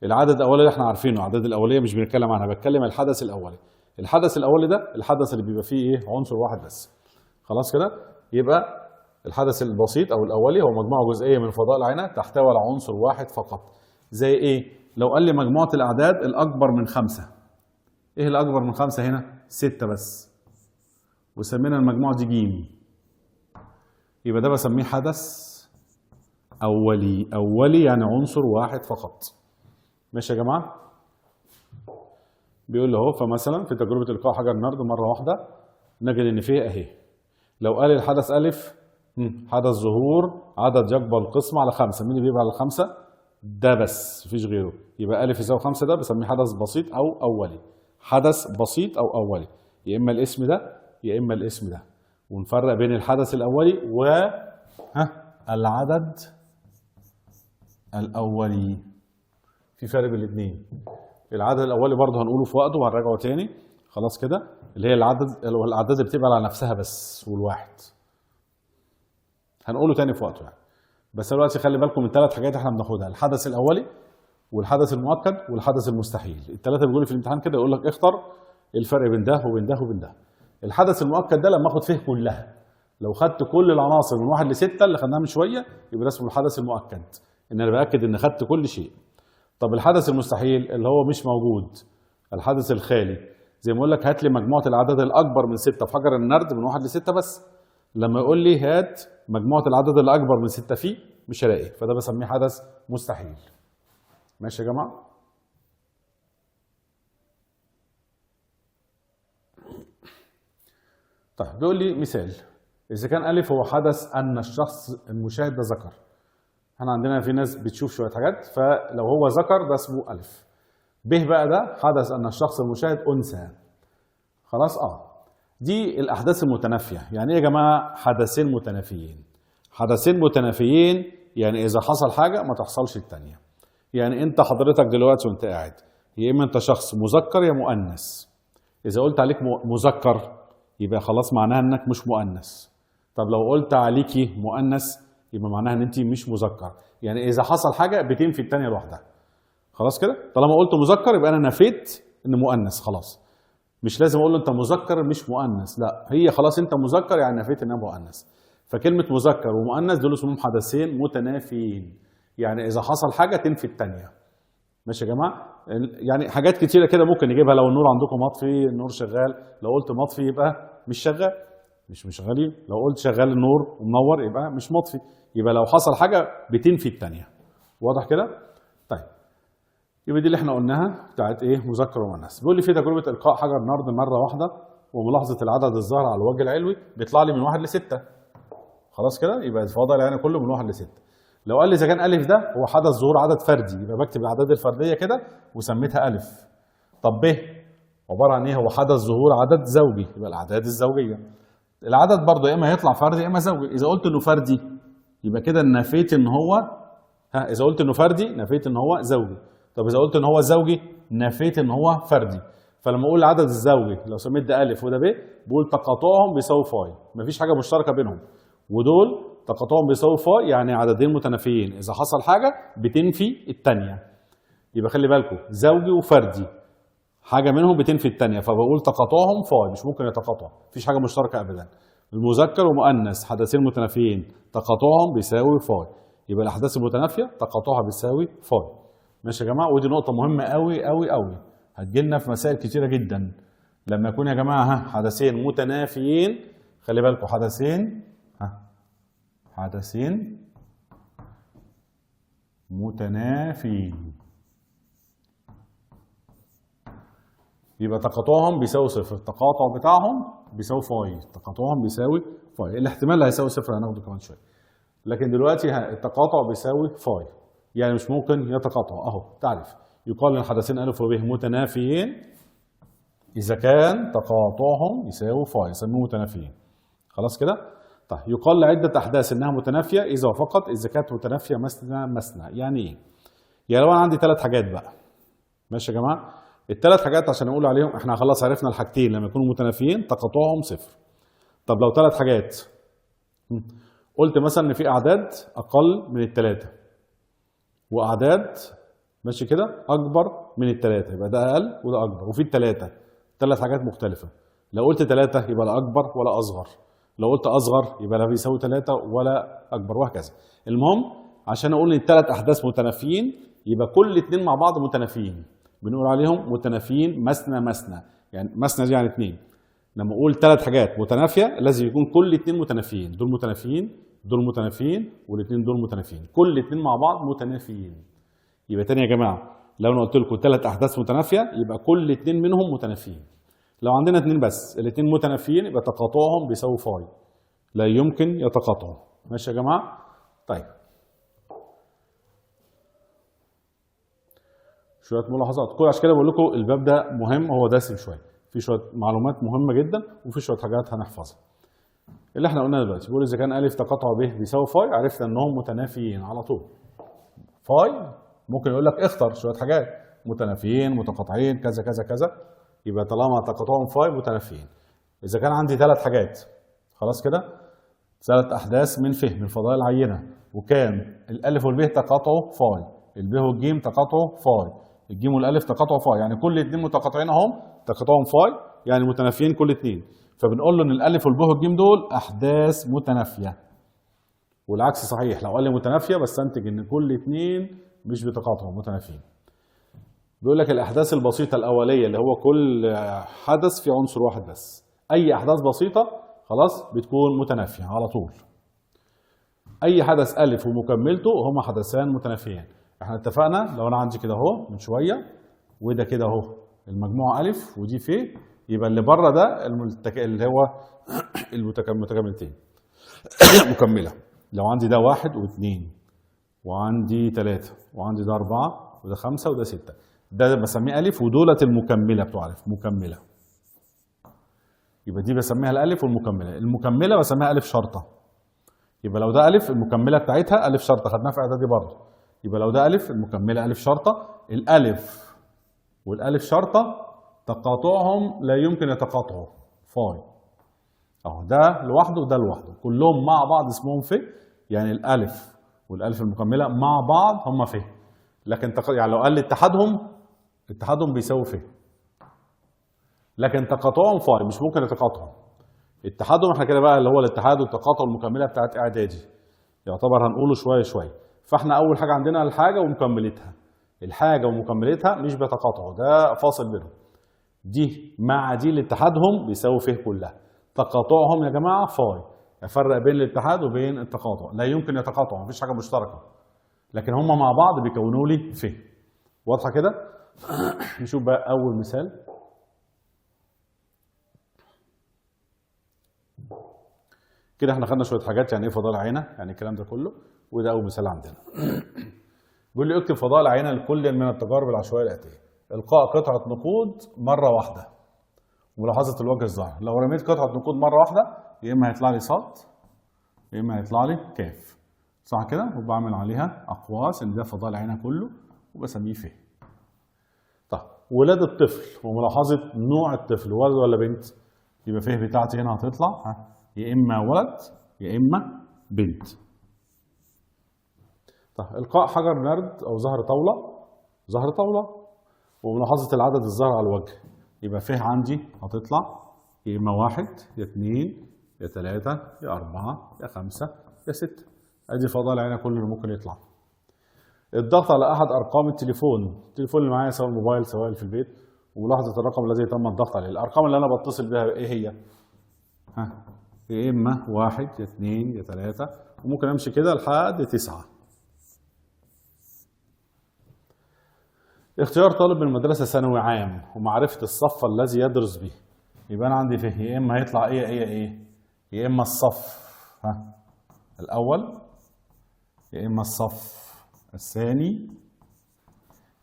S1: العدد الاولي اللي احنا عارفينه، الاعداد الاوليه مش بنتكلم عنها، بتكلم عن الحدث الاولي. الحدث الاولي ده الحدث اللي بيبقى فيه ايه؟ عنصر واحد بس. خلاص كده؟ يبقى الحدث البسيط او الاولي هو مجموعه جزئيه من فضاء العينه تحتوي على عنصر واحد فقط. زي ايه؟ لو قال لي مجموعة الأعداد الأكبر من 5. ايه الأكبر من 5 هنا؟ 6 بس. وسمينا المجموعة دي ج. يبقى ده بسميه حدث أولي. أولي يعني عنصر واحد فقط. ماشي يا جماعة؟ بيقول له اهو، فمثلا في تجربة إلقاء حجر النرد مرة واحدة نجد إن فيه أهي. لو قال الحدث ألف، حدث ظهور عدد يقبل القسمة على 5. مين اللي بيبقى على 5؟ ده بس، مفيش غيره. يبقى ألف يساوي 5 ده بسميه حدث بسيط أو أولي. حدث بسيط أو أولي، يا إما الاسم ده يا إما الاسم ده. ونفرق بين الحدث الأولي العدد الأولي. في فرق بين الاثنين. العدد الأولي برضه هنقوله في وقته وهنراجعه تاني. خلاص كده، اللي هي الأعداد اللي بتبقى على نفسها بس والواحد. هنقوله تاني في وقته يعني. بس دلوقتي خلي بالكم من 3 حاجات احنا بناخدها: الحدث الأولي والحدث المؤكد والحدث المستحيل. ال3 بيقولوا في الامتحان كده، يقول لك اختر الفرق بين ده وبين ده وبين ده. الحدث المؤكد ده لما اخد فيه كلها. لو خدت كل العناصر من 1 ل6 اللي خدناها من شويه يبقى ده اسمه الحدث المؤكد، ان انا باكد ان خدت كل شيء. طب الحدث المستحيل اللي هو مش موجود، الحدث الخالي، زي ما اقول لك هات لي مجموعه العدد الاكبر من 6 في حجر النرد من 1 ل6 بس. لما يقول لي هات مجموعه العدد الاكبر من 6 فيه، مش هلاقي، فده بسميه حدث مستحيل. ماشي يا جماعه؟ طيب بيقول لي مثال: إذا كان ألف هو حدث أن الشخص المشاهد ده ذكر. احنا عندنا في ناس بتشوف شوية حاجات، فلو هو ذكر ده اسمه ألف. ب بقى ده حدث أن الشخص المشاهد أنثى. خلاص؟ دي الأحداث المتنافية. يعني إيه يا جماعة حدثين متنافيين؟ حدثين متنافيين يعني إذا حصل حاجة ما تحصلش التانية. يعني أنت حضرتك دلوقتي وأنت قاعد، يا إما أنت شخص مذكر يا مؤنث. إذا قلت عليك مذكر يبقى خلاص معناها انك مش مؤنث. طب لو قلت عليكي مؤنث يبقى معناها ان انت مش مذكر. يعني اذا حصل حاجه بتنفي الثانيه لوحدها. خلاص كده؟ طالما قلت مذكر يبقى انا نفيت ان مؤنث خلاص. مش لازم اقول له انت مذكر مش مؤنث، لا، هي خلاص انت مذكر يعني نفيت انها مؤنث. فكلمه مذكر ومؤنث دول اسمهم حدثين متنافيين. يعني اذا حصل حاجه تنفي الثانيه. ماشي يا جماعه؟ يعني حاجات كتيره كده ممكن نجيبها. لو النور عندكم مطفي، النور شغال، لو قلت مطفي يبقى مش شغال، مش شغالين. لو قلت شغال النور ومنور يبقى مش مطفي. يبقى لو حصل حاجه بتنفي الثانيه. واضح كده؟ طيب يبقى دي اللي احنا قلناها بتاعت ايه؟ مذكر ومؤنث. بيقول لي في تجربه القاء حجر نرد مره واحده وملاحظه العدد الظاهر على الوجه العلوي بيطلع لي من 1 ل6. خلاص كده؟ يبقى الفاضل يعني كله من 1 ل6. لو قال لي اذا كان الف ده هو حدث ظهور عدد فردي يبقى بكتب الاعداد الفرديه كده وسميتها الف. طب ب عباره عن ايه؟ هو حدث ظهور عدد زوجي يبقى الاعداد الزوجيه. العدد برضه يا اما هيطلع فردي يا اما زوجي. اذا قلت انه فردي يبقى كده نفيت ان هو اذا قلت انه فردي نفيت ان هو زوجي. طب اذا قلت ان هو زوجي نفيت ان هو فردي. فلما اقول العدد الزوجي لو سميت ده الف وده ب بقول تقاطعهم بيساوي فاي. مفيش حاجه مشتركه بينهم، ودول تقاطعهم بيساوي فاي يعني عددين متنافيين اذا حصل حاجه بتنفي الثانيه. يبقى خلي بالكم زوجي وفردي حاجه منهم بتنفي الثانيه، فبقول تقاطعهم فاي. مش ممكن يتقاطعوا، مفيش حاجه مشتركه ابدا. المذكر ومؤنث حدثين متنافيين تقاطعهم بيساوي فاي. يبقى الاحداث المتنافيه تقاطعها بيساوي فاي. ماشي يا جماعه؟ ودي نقطه مهمه قوي قوي قوي هتجيلنا في مسائل كتيره جدا. لما يكون يا جماعه حدثين متنافيين، خلي بالكم حدثين متنافيين يبقى تقاطعهم بيساوي صفر. التقاطع بتاعهم بيساوي فاي. تقاطعهم بيساوي فاي. الاحتمال هيساوي صفر هناخده كمان شويه، لكن دلوقتي التقاطع بيساوي فاي. يعني مش ممكن يتقاطعوا. اهو تعرف يقال ان الحدثين الف وب متنافيين اذا كان تقاطعهم يساوي فاي، يسموه متنافيين. خلاص كده؟ طيب يقال لعدة أحداث إنها متنافية إذا وفقط إذا كانت متنافية مثنى. يعني إيه؟ يعني لو أنا عندي 3 حاجات بقى. ماشي يا جماعة؟ ال3 حاجات عشان نقول عليهم إحنا خلاص عرفنا الحاجتين لما يكونوا متنافيين تقاطعهم صفر. طب لو 3 حاجات قلت مثلا إن في أعداد أقل من ال3 وأعداد ماشي كده أكبر من ال3، يبقى ده أقل وده أكبر، وفي ال3 حاجات مختلفة. لو قلت 3 يبقى لا أكبر ولا أصغر. لو قلت اصغر يبقى لا بيساوي 3 ولا اكبر، وهكذا. المهم عشان اقول ان ال3 احداث متنافيين يبقى كل اتنين مع بعض متنافيين، بنقول عليهم متنافيين مثنى مثنى. يعني مثنى دي يعني اتنين. لما اقول ثلاث حاجات متنافيه لازم يكون كل اتنين متنافيين، دول متنافيين دول متنافيين والاثنين دول متنافيين، كل اتنين مع بعض متنافيين. يبقى تاني يا جماعه، لو انا قلت لكم ثلاث احداث متنافيه يبقى كل اتنين منهم متنافيين. لو عندنا اتنين بس الاتنين متنافيين يبقى تقاطعهم بيساوي فاي، لا يمكن يتقاطعوا. ماشي يا جماعه؟ طيب شويه ملاحظات كل، عشان كده بقول لكم الباب ده مهم، هو دسم شويه، في شويه معلومات مهمه جدا وفي شويه حاجات هنحفظها. اللي احنا قلناه دلوقتي بيقول اذا كان الف تقاطع ب بيساوي فاي، عرفنا انهم متنافيين على طول. فاي ممكن يقول لك اختر شويه حاجات، متنافيين متقاطعين كذا كذا كذا، يبقى طالما تقاطعهم فاي متنافيين. اذا كان عندي ثلاث حاجات خلاص كده، ثلاث احداث من فهم من فضاء العينه، وكان الالف والب تقاطعوا فاي، الب والجيم تقاطعوا فاي، الجيم والالف تقاطعوا فاي، يعني كل اثنين متقاطعين اهم تقاطعهم فاي، يعني متنافيين كل اثنين. فبنقول له ان الالف والب والجيم دول احداث متنافيه. والعكس صحيح، لو قال لي متنافيه بستنتج ان كل اثنين مش بتقاطعوا متنافيين. بيقول لك الاحداث البسيطه الاوليه اللي هو كل حدث في عنصر واحد بس، اي احداث بسيطه خلاص بتكون متنافيه على طول. اي حدث الف ومكملته هما حدثان متنافيان. احنا اتفقنا لو انا عندي كده اهو من شويه وده كده اهو المجموعه الف ودي ف، يبقى اللي بره ده اللي هو المتكاملتين مكمله. لو عندي ده واحد واثنين وعندي ثلاثه وعندي ده اربعه وده خمسه وده سته، ده بسميه الف، ودولت المكمله بتوع الف مكمله. يبقى دي بسميها الالف والمكمله، المكمله بسميها الف شرطه. يبقى لو ده الف المكمله بتاعتها الف شرطه، خدناها في اعدادي برضه. يبقى لو ده الف المكمله الف شرطه، الالف والالف شرطه تقاطعهم لا يمكن يتقاطعوا فاي. اهو ده لوحده وده لوحده، كلهم مع بعض اسمهم ف، يعني الالف والالف المكمله مع بعض هم ف. لكن يعني لو قال لي اتحادهم بيساوي ف، لكن تقاطعهم فاي مش ممكن يتقاطعوا. اتحادهم احنا كده بقى اللي هو الاتحاد والتقاطع المكمله بتاعت اعدادي، يعتبر هنقوله شويه شويه. فاحنا اول حاجه عندنا الحاجه ومكملتها، الحاجه ومكملتها مش بيتقاطعوا، ده فاصل بينهم. دي مع دي لاتحادهم بيساوي ف كلها، تقاطعهم يا جماعه فاي. افرق بين الاتحاد وبين التقاطع، لا يمكن يتقاطعوا، مفيش حاجه مشتركه، لكن هم مع بعض بيكونوا لي ف. واضحه كده؟ نشوف بقى اول مثال. كده احنا خدنا شويه حاجات، يعني ايه فضاء العينه، يعني الكلام ده كله، وده اول مثال عندنا. بيقول لي اكتب فضاء العينه لكل من التجارب العشوائيه الاتيه: القاء قطعه نقود مره واحده، ملاحظه الوجه الظاهر. لو رميت قطعه نقود مره واحده يا اما هيطلع لي صاد يا اما هيطلع لي كاف، صح كده؟ وبعمل عليها اقواس ان ده فضاء العينه كله وبسميه ف. طيب ولاده الطفل وملاحظه نوع الطفل، ولد ولا بنت؟ يبقى ف بتاعتي هنا هتطلع يا اما ولد يا اما بنت. طيب القاء حجر نرد او زهر طاوله وملاحظه العدد الظاهر على الوجه، يبقى ف عندي هتطلع يا اما واحد يا اثنين يا ثلاثه يا اربعه يا خمسه يا سته. ادي فضاء العينه كله اللي ممكن يطلع. الضغط على احد ارقام التليفون اللي معايا سواء الموبايل سواء في البيت، وملاحظه الرقم الذي تم الضغط عليه. الارقام اللي انا بتصل بها ايه هي؟ يا اما واحد يا اثنين يا ثلاثه، وممكن امشي كده لحد 9. اختيار طالب من مدرسه ثانوي عام ومعرفه الصف الذي يدرس به، يبقى انا عندي فيه يا اما هيطلع ايه يا اما الصف الاول يا اما الصف الثاني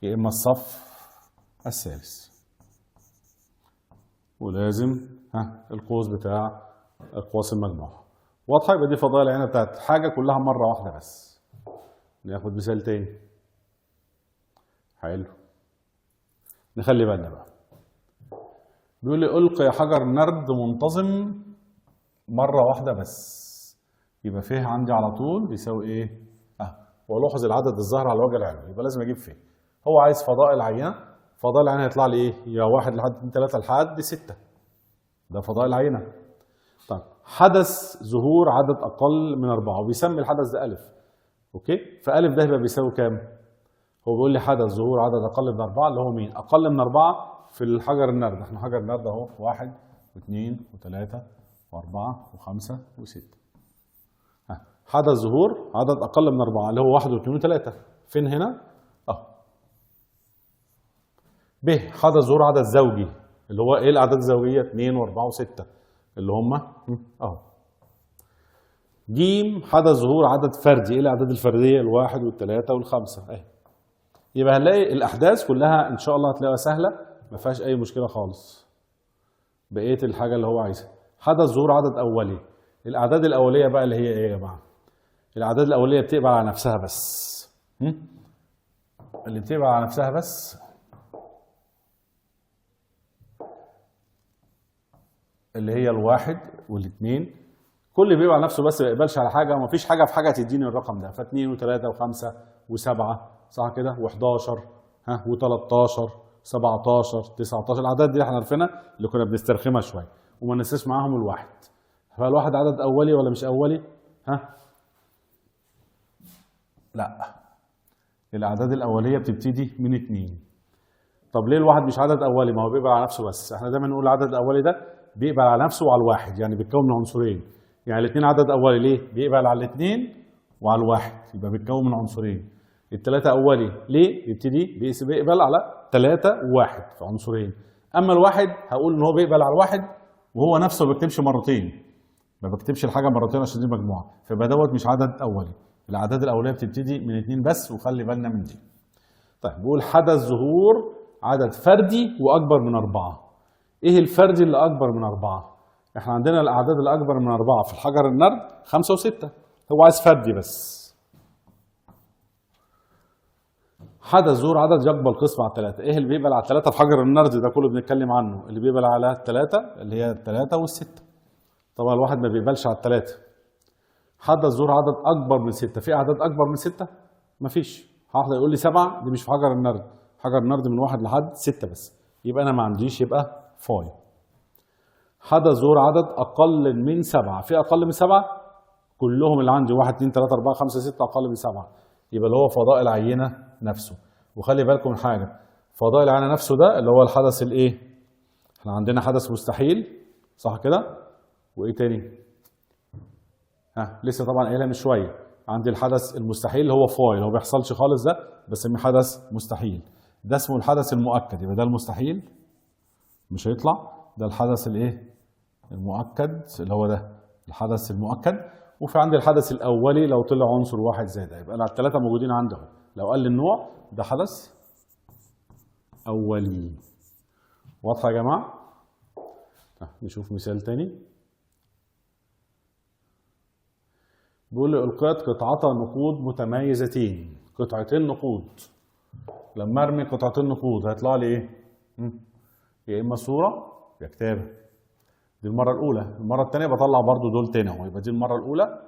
S1: يا اما الصف الثالث، ولازم القوس بتاع اقواس المجموعه. واضحه؟ يبقى دي فضاء العينه بتاعت حاجه كلها مره واحده بس. ناخد مثال تاني. حلو، نخلي بالنا بقى. بيقول لي القي حجر نرد منتظم مره واحده بس، يبقى فيه عندي على طول بيساوي ايه؟ والاحظ العدد الظاهر على الوجه العلوي، يبقى لازم اجيب فيه. هو عايز فضاء العينه، فضاء العينه هيطلع لي ايه؟ يا 1 لحد 2 3 لحد 6، ده فضاء العينه. طيب حدث ظهور عدد اقل من 4 وبيسمي الحدث ده الف. اوكي؟ فالف ده يبقى بيساوي كام؟ هو بيقول لي حدث ظهور عدد اقل من 4 اللي هو مين؟ اقل من 4 في الحجر النرد، احنا حجر النرد اهو 1 و2 و3 و4 و5 و6. حدث ظهور عدد اقل من 4 اللي هو 1 و2 و3. فين هنا؟ اهو. ب حدث ظهور عدد زوجي اللي هو ايه الاعداد الزوجيه؟ 2 و4 و6 اللي هم اهو. ج حدث ظهور عدد فردي، ايه الاعداد الفرديه؟ الواحد والثلاثه والخمسه اهي. يبقى هنلاقي الاحداث كلها ان شاء الله هتلاقيها سهله ما فيهاش اي مشكله خالص. بقيه الحاجه اللي هو عايزها. حدث ظهور عدد اولي، الاعداد الاوليه بقى اللي هي ايه يا جماعه؟ الاعداد الاوليه بتقبل على نفسها بس. اللي بتقبل على نفسها بس اللي هي الواحد والاثنين، كل اللي بيبقى على نفسه بس ما يقبلش على حاجه، وما فيش حاجه في حاجه تديني الرقم ده، ف2 و3 و5 و7 صح كده، و11 و13 17 19 الاعداد دي احنا عارفينها اللي كنا بنسترخمها شويه وما ننساش معاهم الواحد. فالواحد عدد اولي ولا مش اولي؟ لا، الاعداد الاوليه بتبتدي من 2. طب ليه الواحد مش عدد اولي؟ ما هو بيقبل على نفسه بس، احنا دايما نقول العدد الاولي ده بيقبل على نفسه وعلى الواحد، يعني بيتكون من عنصرين. يعني الاثنين عدد اولي، ليه؟ بيقبل على الاثنين وعلى الواحد، يبقى بيتكون من عنصرين. الثلاثه اولي ليه؟ بيبتدي بيقبل على 3 و1 في عنصرين. اما الواحد هقول ان هو بيقبل على الواحد وهو نفسه ما بيكتبش مرتين، ما بكتبش الحاجه مرتين عشان دي مجموعه، فيبقى دوت مش عدد اولي. الاعداد الاوليه بتبتدي من 2 بس، وخلي بالنا من دي. طيب بقول حدث ظهور عدد فردي واكبر من 4. ايه الفردي اللي اكبر من 4؟ احنا عندنا الاعداد اللي اكبر من 4 في الحجر النرد 5 و6، هو عايز فردي بس. حدث ظهور عدد يقبل القسم على 3. ايه اللي بيقبل على 3 في حجر النرد ده كله بنتكلم عنه؟ اللي بيقبل على 3 اللي هي 3 وال6. طبعا الواحد ما بيقبلش على 3. حدث ظهور عدد اكبر من 6. في اعداد اكبر من 6؟ مفيش. واحد يقول لي 7 دي مش في حجر النرد، حجر النرد من 1 لحد 6 بس، يبقى انا ما عنديش، يبقى فاي. حدث ظهور عدد اقل من 7. في اقل من 7؟ كلهم اللي عندي 1 2 3 4 5 6 اقل من 7، يبقى اللي هو فضاء العينه نفسه. وخلي بالكم من حاجه، فضاء العينه نفسه ده اللي هو الحدث الايه؟ احنا عندنا حدث مستحيل صح كده؟ وايه تاني؟ لسه طبعا قايلها من شويه. عندي الحدث المستحيل اللي هو فاي، اللي هو ما بيحصلش خالص، ده بسميه حدث مستحيل. ده اسمه الحدث المؤكد، يبقى ده المستحيل مش هيطلع. ده الحدث الايه؟ المؤكد اللي هو ده الحدث المؤكد. وفي عندي الحدث الاولي لو طلع عنصر واحد زائد، يبقى انا الثلاثه موجودين عنده. لو قال لي النوع ده حدث اولي. واضحه يا جماعه؟ نشوف مثال تاني. بيقول لي القيت قطعتا نقود متميزتين. قطعتين نقود، لما ارمي قطعتين نقود هيطلع لي ايه؟ يا اما صوره يا كتابه. دي المره الاولى. المره الثانيه بطلع برضو دول تاني اهو، يبقى دي المره الاولى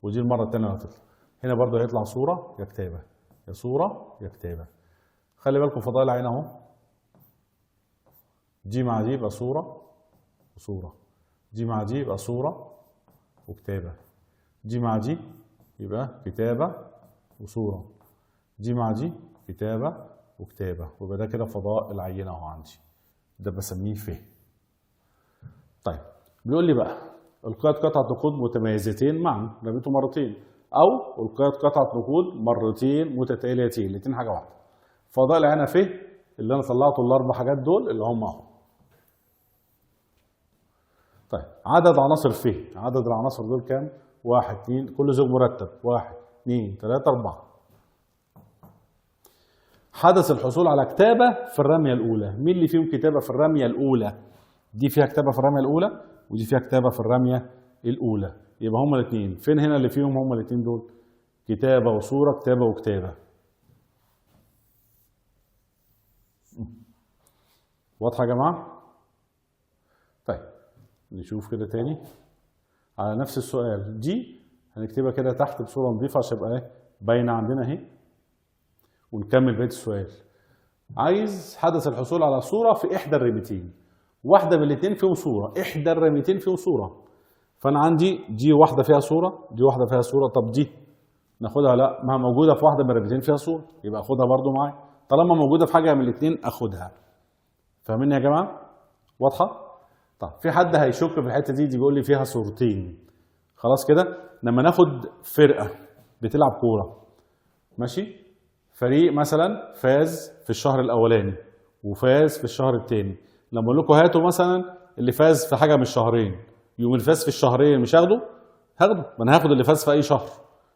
S1: ودي المره الثانيه اللي هتطلع. هنا برضو هيطلع صوره يا كتابه، يا صوره يا كتابه. خلي بالكم فضاء العين اهو، دي مع دي يبقى صوره وصوره، دي مع دي يبقى صوره وكتابه، دي مع دي يبقى كتابه وصوره، دي مع دي كتابه وكتابه. ويبقى ده كده فضاء العينه اهو عندي، ده بسميه فهم. طيب بيقول لي بقى القيت قطعه نقود متميزتين معا، رميته مرتين، او القيت قطعه نقود مرتين متتاليتين، الاثنين حاجه واحده. فضاء العينه فهم اللي انا طلعته الاربع حاجات دول اللي هم اهو. طيب عدد عناصر فهم، عدد العناصر دول كام؟ 1 2 كل زوج مرتب 1 2 3 4. حدث الحصول على كتابة في الرمية الأولى. مين اللي فيهم كتابة في الرمية الأولى؟ دي فيها كتابة في الرمية الأولى ودي فيها كتابة في الرمية الأولى، يبقى هما الاثنين. فين هنا اللي فيهم هما الاثنين دول؟ كتابة وصورة، كتابة وكتابة. واضحة يا جماعة؟ طيب نشوف كده تاني على نفس السؤال. دي هنكتبها كده تحت بصورة نظيفة عشان يبقى ايه باينة عندنا اهي، ونكمل بقية السؤال. عايز حدث الحصول على صورة في إحدى الرميتين. واحدة من الاثنين فيهم صورة، إحدى الرميتين فيهم صورة. فأنا عندي دي واحدة فيها صورة، دي واحدة فيها صورة. طب دي ناخدها؟ لا، ما موجوده في واحده من الرابطين فيها صوره، يبقى اخدها برضو معايا. طالما موجوده في حاجه من الاثنين اخدها. فاهمين يا جماعه؟ واضحه؟ طب في حد هيشك في الحته دي بيقول لي فيها صورتين. خلاص كده، لما ناخد فرقه بتلعب كوره، ماشي، فريق مثلا فاز في الشهر الاولاني وفاز في الشهر الثاني، لما اقول لكم هاتوا مثلا اللي فاز في حاجه من الشهرين، يوم اللي فاز في الشهرين مش هاخده؟ هاخده، ما انا هاخد اللي فاز في اي شهر،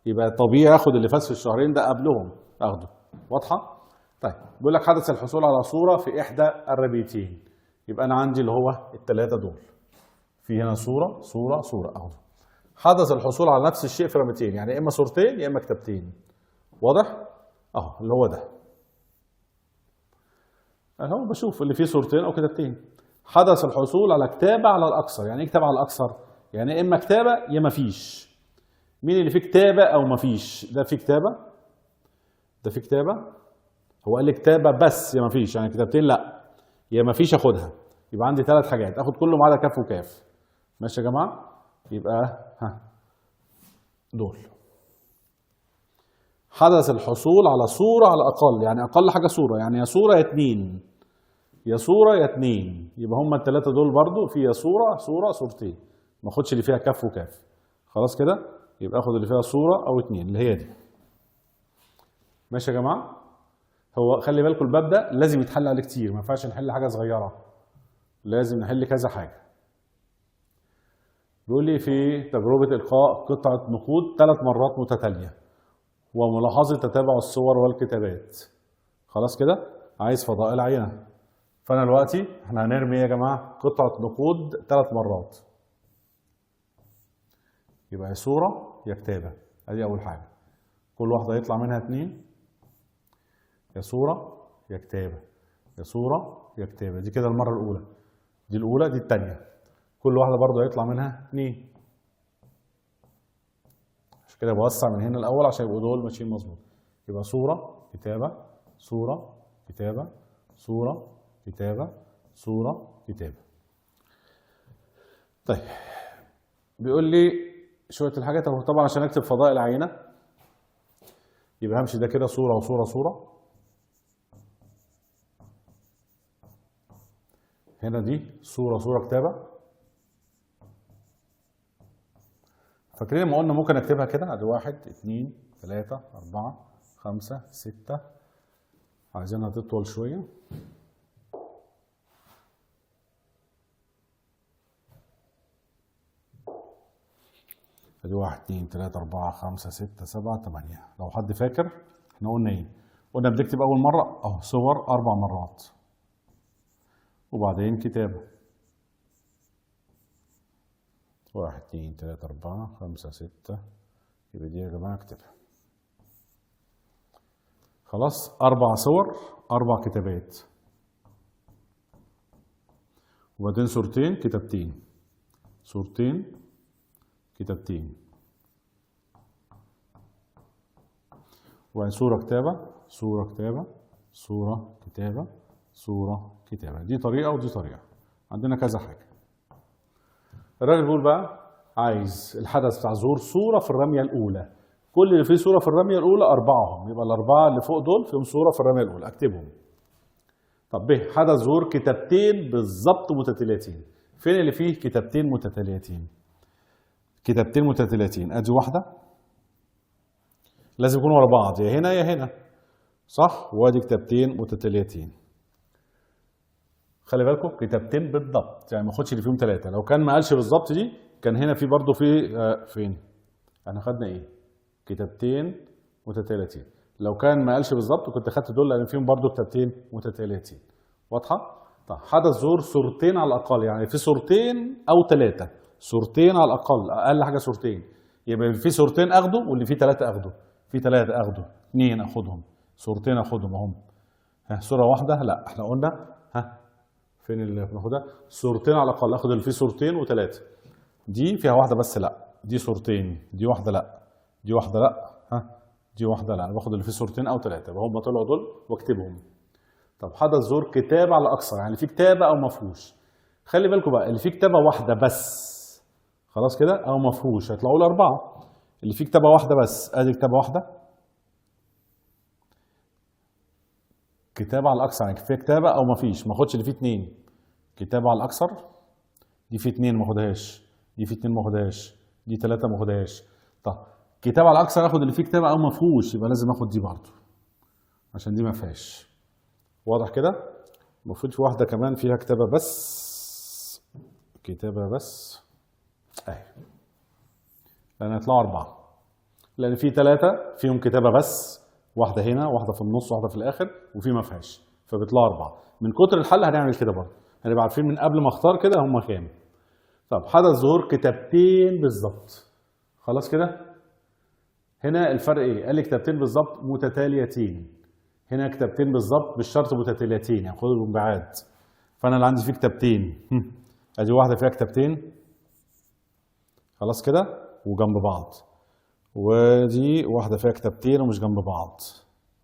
S1: يبقى طبيعي اخد اللي فاز في الشهرين ده قبلهم اخده. واضحه؟ طيب بيقول لك حدث الحصول على صوره في احدى الرابطين، يبقى انا عندي اللي هو الثلاثه دول، في هنا صوره صوره صوره اهو. حدث الحصول على نفس الشيء في رابطين، يعني اما صورتين يا اما كتابتين. واضح؟ اهو اللي هو ده اهو، بشوف اللي فيه صورتين او كتابتين. حدث الحصول على كتابه على الاكثر، يعني ايه كتابه على الاكثر؟ يعني اما كتابه يا ما فيش. مين اللي فيه كتابه او ما فيش؟ ده فيه كتابه، ده فيه كتابه. هو قال لي كتابه بس يا ما فيش، يعني كتابتين لا، يا ما فيش اخدها. يبقى عندي ثلاث حاجات اخد كله ما عدا كاف وكاف. ماشي يا جماعه؟ يبقى دول. حدث الحصول على صورة على الأقل، يعني أقل حاجة صورة، يعني يا صورة يا اتنين، يا صورة يا اتنين. يبقى هما التلاتة دول برضو في يا صورة صورة صورتين، ما اخدش اللي فيها كف وكاف. خلاص كده؟ يبقى اخد اللي فيها صورة أو اتنين اللي هي دي. ماشي يا جماعة؟ هو خلي بالكم الباب ده لازم يتحل عليه كتير، ما ينفعش نحل حاجة صغيرة، لازم نحل كذا حاجة. بيقول لي في تجربة إلقاء قطعة نقود 3 مرات متتالية وملاحظة تتابع الصور والكتابات. خلاص كده؟ عايز فضائل عينة. فأنا دلوقتي احنا هنرمي ايه يا جماعة؟ قطعة نقود 3 مرات. يبقى يا صورة يا كتابة، ادي أول حاجة. كل واحدة يطلع منها 2. يا صورة يا كتابة، يا صورة يا كتابة. دي كده المرة الأولى. دي الأولى، دي التانية. كل واحدة برضه هيطلع منها 2. عشان كده بوسع من هنا الأول عشان يبقوا دول ماشيين مظبوط. يبقى صورة كتابة صورة كتابة صورة كتابة صورة كتابة. طيب بيقول لي شوية الحاجات اهو. طبعا عشان اكتب فضائل عينة يبقى همشي ده كده صورة وصورة صورة. هنا دي صورة صورة كتابة. فاكرين لما قلنا ممكن اكتبها كده؟ ادي 1 2 3 4 5 6. عايزينها تطول شوية. ادي 1 2 3 4 5 6 7 8. لو حد فاكر احنا قلنا ايه؟ قلنا بنكتب اول مرة اهو صور 4 مرات وبعدين كتابة. 1 2 3 4 5 6. يبقى دي يا جماعة اكتبها. خلاص 4 صور 4 كتابات وبعدين صورتين كتابتين، صورتين كتابتين، وبعدين صورة كتابة صورة كتابة صورة كتابة صورة كتابة. دي طريقة ودي طريقة، عندنا كذا حاجة. الراجل بيقول بقى عايز الحدث بتاع ظهور صورة في الرمية الأولى. كل اللي فيه صورة في الرمية الأولى 4هم، يبقى ال4 اللي فوق دول فيهم صورة في الرمية الأولى، أكتبهم. طب ب حدث ظهور كتابتين بالظبط متتاليتين. فين اللي فيه كتابتين متتاليتين؟ كتابتين متتاليتين، أدي واحدة لازم يكونوا ورا بعض، يا هنا يا هنا، صح؟ وادي كتابتين متتاليتين. خلي بالكم كتابتين بالضبط، يعني ما اخدش اللي فيهم 3. لو كان ما قالش بالظبط دي كان هنا في برضه في فين؟ احنا خدنا ايه؟ كتابتين متتاليتين. لو كان ما قالش بالظبط كنت خدت دول لان فيهم برضه كتابتين متتاليتين. واضحه؟ طيب حدث ظهور صورتين على الاقل، يعني في صورتين او 3. صورتين على الاقل، اقل حاجه صورتين. يبقى في صورتين اخده واللي فيه 3 اخده. في 3 اخده، 2 اخدهم، صورتين اخدهم اهم. صوره واحده لا، احنا قلنا فين اللي بناخدها؟ صورتين على الاقل، اخد اللي فيه صورتين و3. دي فيها واحده بس لا، دي صورتين، دي واحده لا، دي واحده لا، دي واحده لا. انا باخد اللي فيه صورتين او 3، يبقى هم طلعوا دول واكتبهم. طب حدث ظهور كتابه على اكثر، يعني في كتابه او ما فيهوش. خلي بالكم بقى اللي فيه كتابه واحده بس خلاص كده او ما فيهوش هيطلعوا لي 4. اللي فيه كتابه واحده بس، ادي كتابه واحده، كتابه على الاكثر، يعني فيها كتابه او ما فيش، ما اخدش اللي فيه اتنين. كتابه على الاكثر، دي فيه اتنين ما اخدهاش، دي فيه اتنين ما اخدهاش، دي تلاته ما اخدهاش. طب كتابه على الاكثر اخد اللي فيه كتابه او ما فيهوش، يبقى لازم اخد دي برضه عشان دي ما فيهاش. واضح كده؟ المفروض في واحده كمان فيها كتابه بس، كتابه بس اهي، لان هيطلعوا 4، لان في 3 فيهم كتابه بس، واحده هنا واحده في النص واحده في الاخر وفي ما فيهاش، فبيطلعوا 4. من كتر الحل هنعمل كده برضه، هنبقى عارفين من قبل ما اختار كده هم كام. طب حدث ظهور كتابتين بالظبط، خلاص كده. هنا الفرق ايه؟ قال لي كتابتين بالظبط متتاليتين، هنا كتابتين بالظبط مش شرط متتاليتين، يعني خدوا الانبعاد. فانا اللي عندي فيه كتابتين، ادي واحده فيها كتابتين خلاص كده وجنب بعض، ودي واحده فيها كتابتين ومش جنب بعض،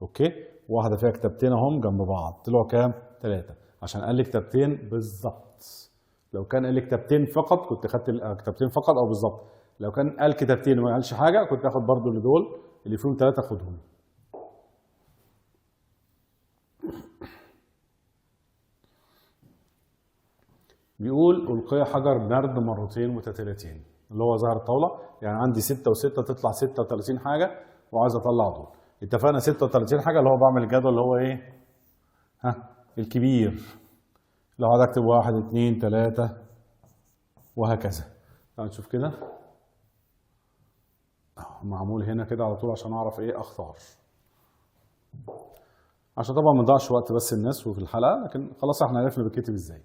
S1: اوكي، واحده فيها كتابتين اهم جنب بعض، طلعوا كام؟ 3، عشان قال لي كتابتين بالظبط. لو كان قال لي كتابتين فقط كنت خدت كتابتين فقط او بالظبط، لو كان قال كتابتين وما قالش حاجه كنت اخد برضو اللي دول اللي فيهم 3 خدهم. بيقول ألقي حجر نرد مرتين متتاليتين، اللي هو ظهر الطاولة، يعني عندي 6 و6 تطلع 36 حاجة وعايز أطلع دول. اتفقنا 36 حاجة اللي هو بعمل الجدول اللي هو إيه؟ الكبير، لو عايز أكتب 1 2 3 وهكذا. تعال نشوف كده، معمول هنا كده على طول عشان أعرف إيه أختار، عشان طبعا ما نضيعش وقت بس الناس وفي الحلقة، لكن خلاص إحنا عرفنا بيتكتب إزاي.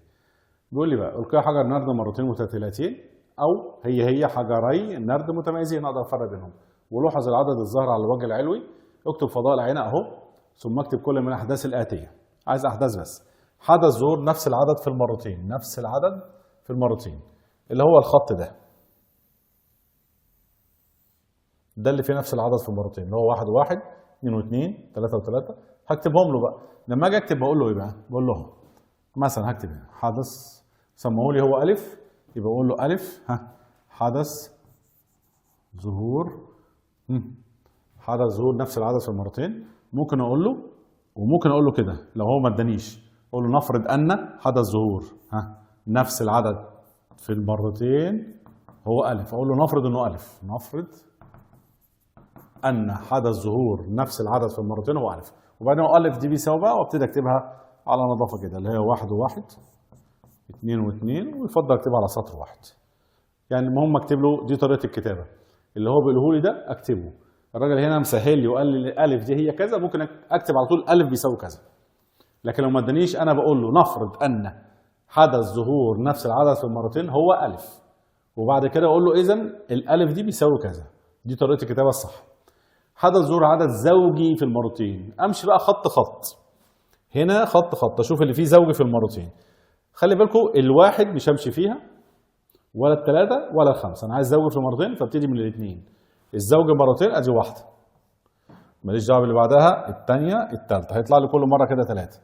S1: بيقول لي بقى ألقي حجر نرد مرتين متتاليتين، أو هي حجري نرد متميزين أقدر أفرق بينهم، ولوحظ العدد الظاهر على الوجه العلوي، اكتب فضاء العينة أهو، ثم اكتب كل من الأحداث الآتية. عايز أحداث بس. حدث ظهور نفس العدد في المرتين، نفس العدد في المرتين، اللي هو الخط ده اللي فيه نفس العدد في المرتين، اللي هو 1 و1 2 و2 3 و3. هكتبهم له بقى. لما أجي أكتب بقول له إيه بقى؟ بقول له مثلا هكتب هنا حدث، سموه لي هو ألف، يبقى أقول له ألف حدث ظهور، حدث ظهور نفس العدد في المرتين. ممكن أقول له، وممكن أقول له كده لو هو ما ادانيش، أقول له نفرض أن حدث ظهور نفس العدد في المرتين هو ألف، أقول له نفرض إنه ألف، نفرض أن حدث ظهور نفس العدد في المرتين هو ألف، وبعدين ألف دي بيساوي بقى، وابتدي أكتبها على نظافة كده، اللي هي 1 و1 2 و2، ويفضل اكتبها على سطر واحد. يعني المهم اكتب له، دي طريقه الكتابه اللي هو بيقوله لي ده اكتبه. الراجل هنا مسهل لي وقال لي الالف دي هي كذا، ممكن اكتب على طول الف بيساوي كذا. لكن لو ما ادانيش انا بقول له نفرض ان حدث ظهور نفس العدد في المرتين هو الف، وبعد كده اقول له اذا الالف دي بيساوي كذا. دي طريقه الكتابه الصح. حدث ظهور عدد زوجي في المرتين، امشي بقى خط خط، هنا خط خط اشوف اللي فيه زوجي في المرتين. خلي بالكم الواحد مش همشي فيها ولا الثلاثة ولا الخمسة، أنا عايز زوج في مرتين فابتدي من الاثنين. الزوج مرتين أدي واحدة، ماليش دعوة باللي بعدها، الثانية الثالثة، هيطلع لي كل مرة كده 3.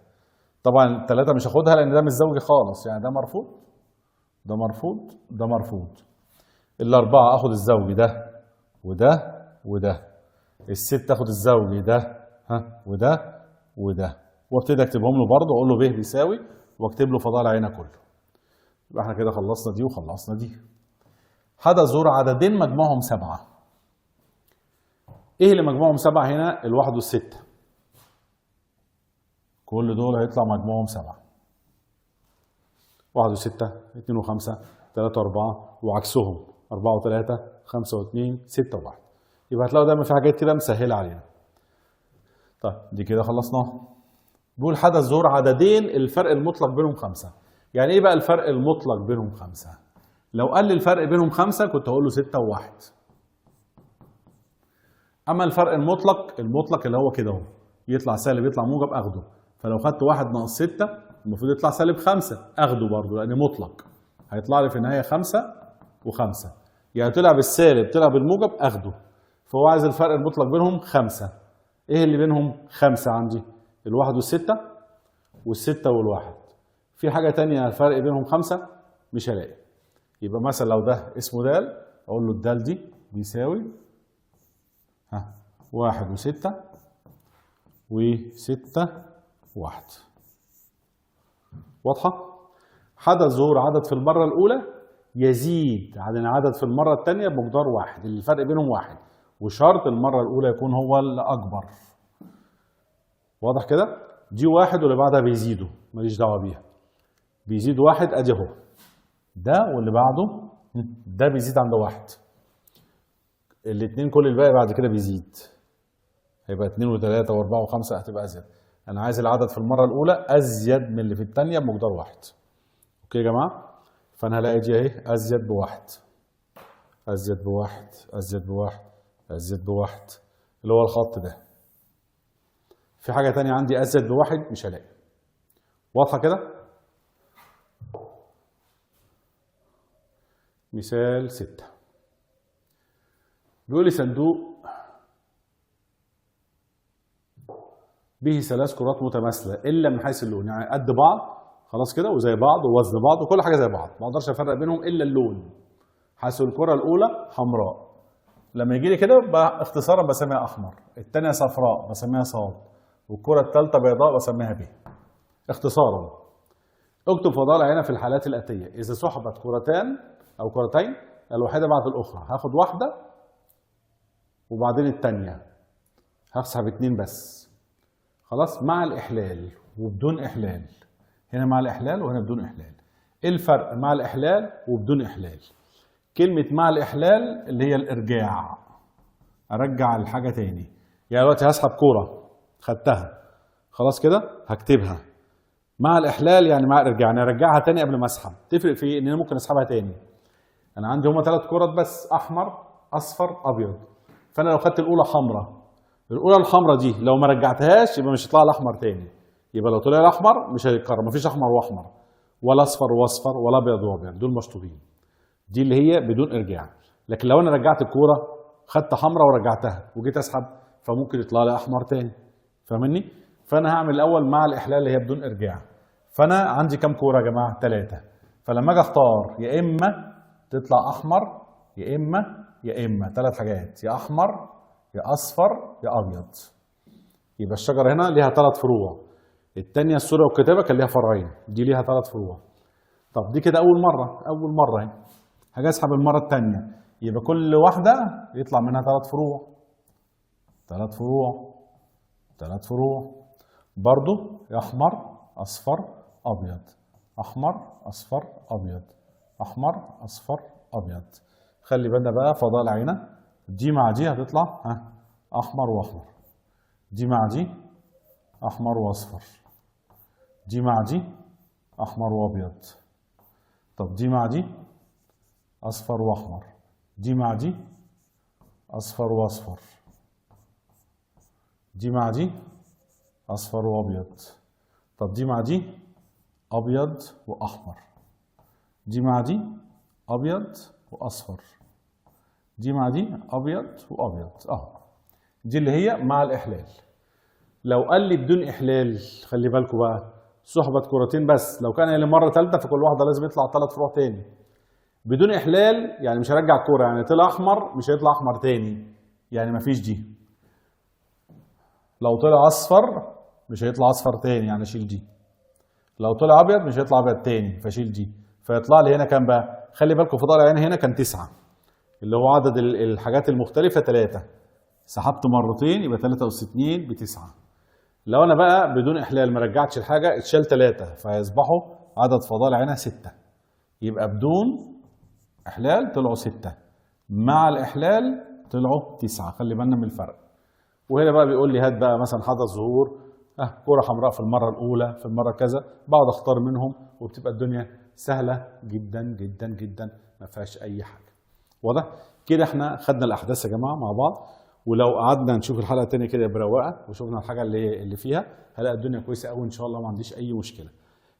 S1: طبعا الثلاثة مش هاخدها لأن ده مش زوجي خالص، يعني ده مرفوض ده مرفوض ده مرفوض. الأربعة آخد الزوجي ده وده وده. الستة آخد الزوجي ده وده وده، وابتدي أكتبهم له برضه، أقول له ب بيساوي واكتب له فضاء العينة كله. يبقى احنا كده خلصنا دي وخلصنا دي. حدث ظهور عددين مجموعهم 7. ايه اللي مجموعهم 7 هنا؟ الواحد والستة، كل دول هيطلع مجموعهم 7. 1 و6 2 و5 3 و4 وعكسهم 4 و3 5 و2 6 و1. يبقى هتلاقوا دايما في حاجات كده مسهله علينا. طيب دي كده خلصناها. بيقول حدث ظهور عددين الفرق المطلق بينهم 5. يعني ايه بقى الفرق المطلق بينهم 5؟ لو قال لي الفرق بينهم 5 كنت هقول له 6 و1. اما الفرق المطلق اللي هو كده اهو، يطلع سالب يطلع موجب اخده. فلو خدت 1 ناقص 6 المفروض يطلع سالب 5، اخده برضه لان مطلق. هيطلع لي في النهايه 5 و5، يعني طلع بالسالب طلع بالموجب اخده. فهو عايز الفرق المطلق بينهم 5. ايه اللي بينهم 5 عندي؟ الواحد والستة والستة والواحد. في حاجة تانية الفرق بينهم 5 مش هلاقي. يبقى مثلا لو ده اسمه د، اقول له الدال دي بيساوي 1 و6 و6 1. واضحة؟ حدث ظهور عدد في المرة الأولى يزيد عن العدد في المرة الثانية بمقدار 1، اللي الفرق بينهم 1، وشرط المرة الأولى يكون هو الأكبر. واضح كده؟ دي 1 واللي بعدها بيزيدوا، ماليش دعوة بيها. بيزيد 1 أدي أهو. ده واللي بعده ده بيزيد عند 1. الاتنين كل الباقي بعد كده بيزيد. هيبقى 2 و3 و4 و5 هتبقى أزيد. أنا عايز العدد في المرة الأولى أزيد من اللي في الثانية بمقدار 1. أوكي يا جماعة؟ فأنا هلاقي دي أهي أزيد ب1 أزيد ب1 أزيد ب1 أزيد ب1، اللي هو الخط ده. في حاجة تانية عندي أزيد ب1 مش هلاقي. واضحة كده؟ مثال 6 بيقول لي صندوق به 3 كرات متماثلة إلا من حيث اللون، يعني قد بعض خلاص كده وزي بعض ووزن بعض وكل حاجة زي بعض، ما أقدرش أفرق بينهم إلا اللون. حيث الكرة الأولى حمراء، لما يجي لي كده اختصارا بسميها أحمر، الثانية صفراء بسميها صاد، والكرة الثالثة بيضاء بسميها ب. اختصارا اكتب فضاء العينة في الحالات الآتية: إذا صحبت كرتان أو كرتين الواحدة بعد الأخرى، هاخد واحدة وبعدين الثانية، هسحب 2 بس. خلاص؟ مع الإحلال وبدون إحلال. هنا مع الإحلال وهنا بدون إحلال. إيه الفرق مع الإحلال وبدون إحلال؟ كلمة مع الإحلال اللي هي الإرجاع، أرجع الحاجة تاني. يعني دلوقتي هسحب كورة خدتها خلاص كده هكتبها. مع الإحلال يعني مع الإرجاع، يعني أرجعها تاني قبل ما أسحب. تفرق في إيه؟ إن أنا ممكن أسحبها تاني. أنا عندي هما 3 كرات بس، أحمر أصفر أبيض. فأنا لو خدت الأولى حمراء، الأولى الحمراء دي لو ما رجعتهاش يبقى مش هيطلع الأحمر تاني. يبقى لو طلع الأحمر مش هيتكرر، مفيش أحمر وأحمر ولا أصفر وأصفر ولا أبيض وأبيض، دول مشطوبين. دي اللي هي بدون إرجاع. لكن لو أنا رجعت الكورة خدت حمراء ورجعتها وجيت أسحب فممكن يطلع لي أحمر تاني. فاهمني؟ فأنا هعمل الأول مع الإحلال اللي هي بدون إرجاع. فأنا عندي كام كورة يا جماعة؟ 3. فلما أجي أختار يا إما تطلع أحمر يا إما 3 حاجات، يا أحمر يا أصفر يا أبيض. يبقى الشجرة هنا ليها 3 فروع. التانية السورة والكتابة كان ليها فرعين، دي ليها 3 فروع. طب دي كده أول مرة اهي. هاجي أسحب المرة التانية، يبقى كل واحدة يطلع منها 3 فروع. 3 فروع برضو، يا أحمر أصفر أبيض، أحمر أصفر أبيض، أحمر أصفر أبيض. خلي بالنا بقى فضاء العينة، دي مع دي هتطلع أحمر وأحمر، دي مع دي أحمر وأصفر، دي مع دي أحمر وأبيض. طب دي مع دي أصفر وأحمر، دي مع دي أصفر وأصفر، دي مع دي أصفر وأبيض. طب دي مع دي أبيض وأحمر، دي مع دي أبيض وأصفر، دي مع دي أبيض وأبيض. دي اللي هي مع الإحلال. لو قال لي بدون إحلال، خلي بالكم بقى، صحبة كرتين بس، لو كان لي مرة ثالثة فكل واحدة لازم يطلع 3 فروع تاني. بدون إحلال يعني مش هرجع الكورة، يعني طلع أحمر مش هيطلع أحمر تاني، يعني مفيش دي. لو طلع أصفر مش هيطلع أصفر تاني، يعني أشيل دي. لو طلع أبيض مش هيطلع أبيض تاني، فأشيل دي. فيطلع لي هنا كام بقى؟ خلي بالكم فضاء العين هنا كان 9، اللي هو عدد الحاجات المختلفة 3. سحبت مرتين يبقى 3 أس 2 ب9. لو أنا بقى بدون إحلال ما رجعتش الحاجة اتشال 3، فيصبحوا عدد فضاء العين 6. يبقى بدون إحلال طلعوا 6، مع الإحلال طلعوا 9. خلي بالنا من الفرق. وهنا بقى بيقول لي هات بقى مثلا حدث ظهور كرة حمراء في المرة الأولى، في المرة كذا، بقعد أختار منهم وبتبقى الدنيا سهلة جدا جدا جدا، ما فيهاش أي حاجة. واضح؟ كده احنا خدنا الأحداث يا جماعة مع بعض، ولو قعدنا نشوف الحلقة التانية كده برواقة وشوفنا الحاجة اللي فيها هلاقي الدنيا كويسة قوي إن شاء الله، ما عنديش أي مشكلة.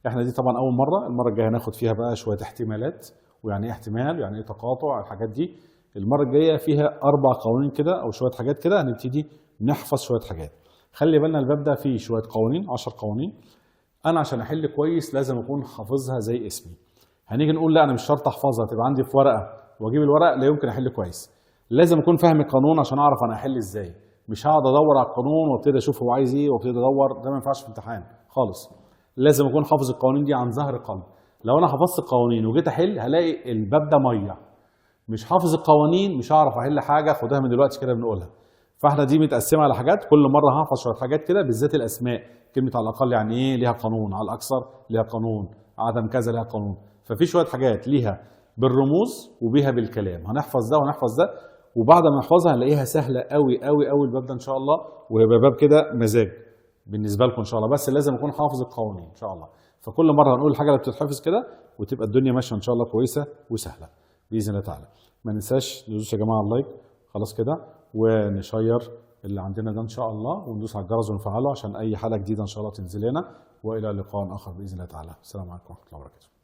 S1: احنا دي طبعا أول مرة، المرة الجاية هناخد فيها بقى شوية احتمالات، ويعني إيه احتمال ويعني إيه تقاطع، الحاجات دي. المرة الجاية فيها 4 قوانين كده أو شوية حاجات كده، هنبتدي نحفظ شوية حاجات. خلي بالنا الباب ده فيه شوية قوانين، 10 قوانين. أنا عشان أحل كويس لازم أكون حافظها زي اسمي. هنيجي نقول لا أنا مش شرط أحفظها، تبقى عندي في ورقة وأجيب الورق لا يمكن أحل كويس. لازم اكون فاهم القانون عشان اعرف انا هحل ازاي. مش هقعد ادور على القانون وابتدي اشوف هو عايز ايه وابتدي ادور، ده ما ينفعش في امتحان خالص. لازم اكون حافظ القوانين دي عن ظهر قلب. لو انا حفظت القوانين وجيت احل هلاقي الباب ده ميه. مش حافظ القوانين مش هعرف احل حاجه، خدها من دلوقتي كده بنقولها. فاحنا دي متقسمه على حاجات، كل مره هحفظ شويه حاجات كده، بالذات الاسماء. كلمه على الاقل يعني ايه ليها قانون، على الاكثر ليها قانون، عدم كذا ليها قانون. ففي شويه حاجات ليها بالرموز وبيها بالكلام، هنحفظ ده وهنحفظ ده، وبعد ما نحفظها هنلاقيها سهله قوي قوي قوي الباب ده ان شاء الله، ويبقى باب كده مزاج بالنسبه لكم ان شاء الله. بس لازم اكون حافظ القوانين ان شاء الله. فكل مره هنقول الحاجه اللي بتتحفظ كده وتبقى الدنيا ماشيه ان شاء الله كويسه وسهله باذن الله تعالى. ما ننساش ندوس يا جماعه اللايك خلاص كده، ونشير اللي عندنا ده ان شاء الله، وندوس على الجرس ونفعله عشان اي حلقه جديده ان شاء الله تنزل لنا. والى لقاء اخر باذن الله تعالى. السلام عليكم ورحمه الله وبركاته.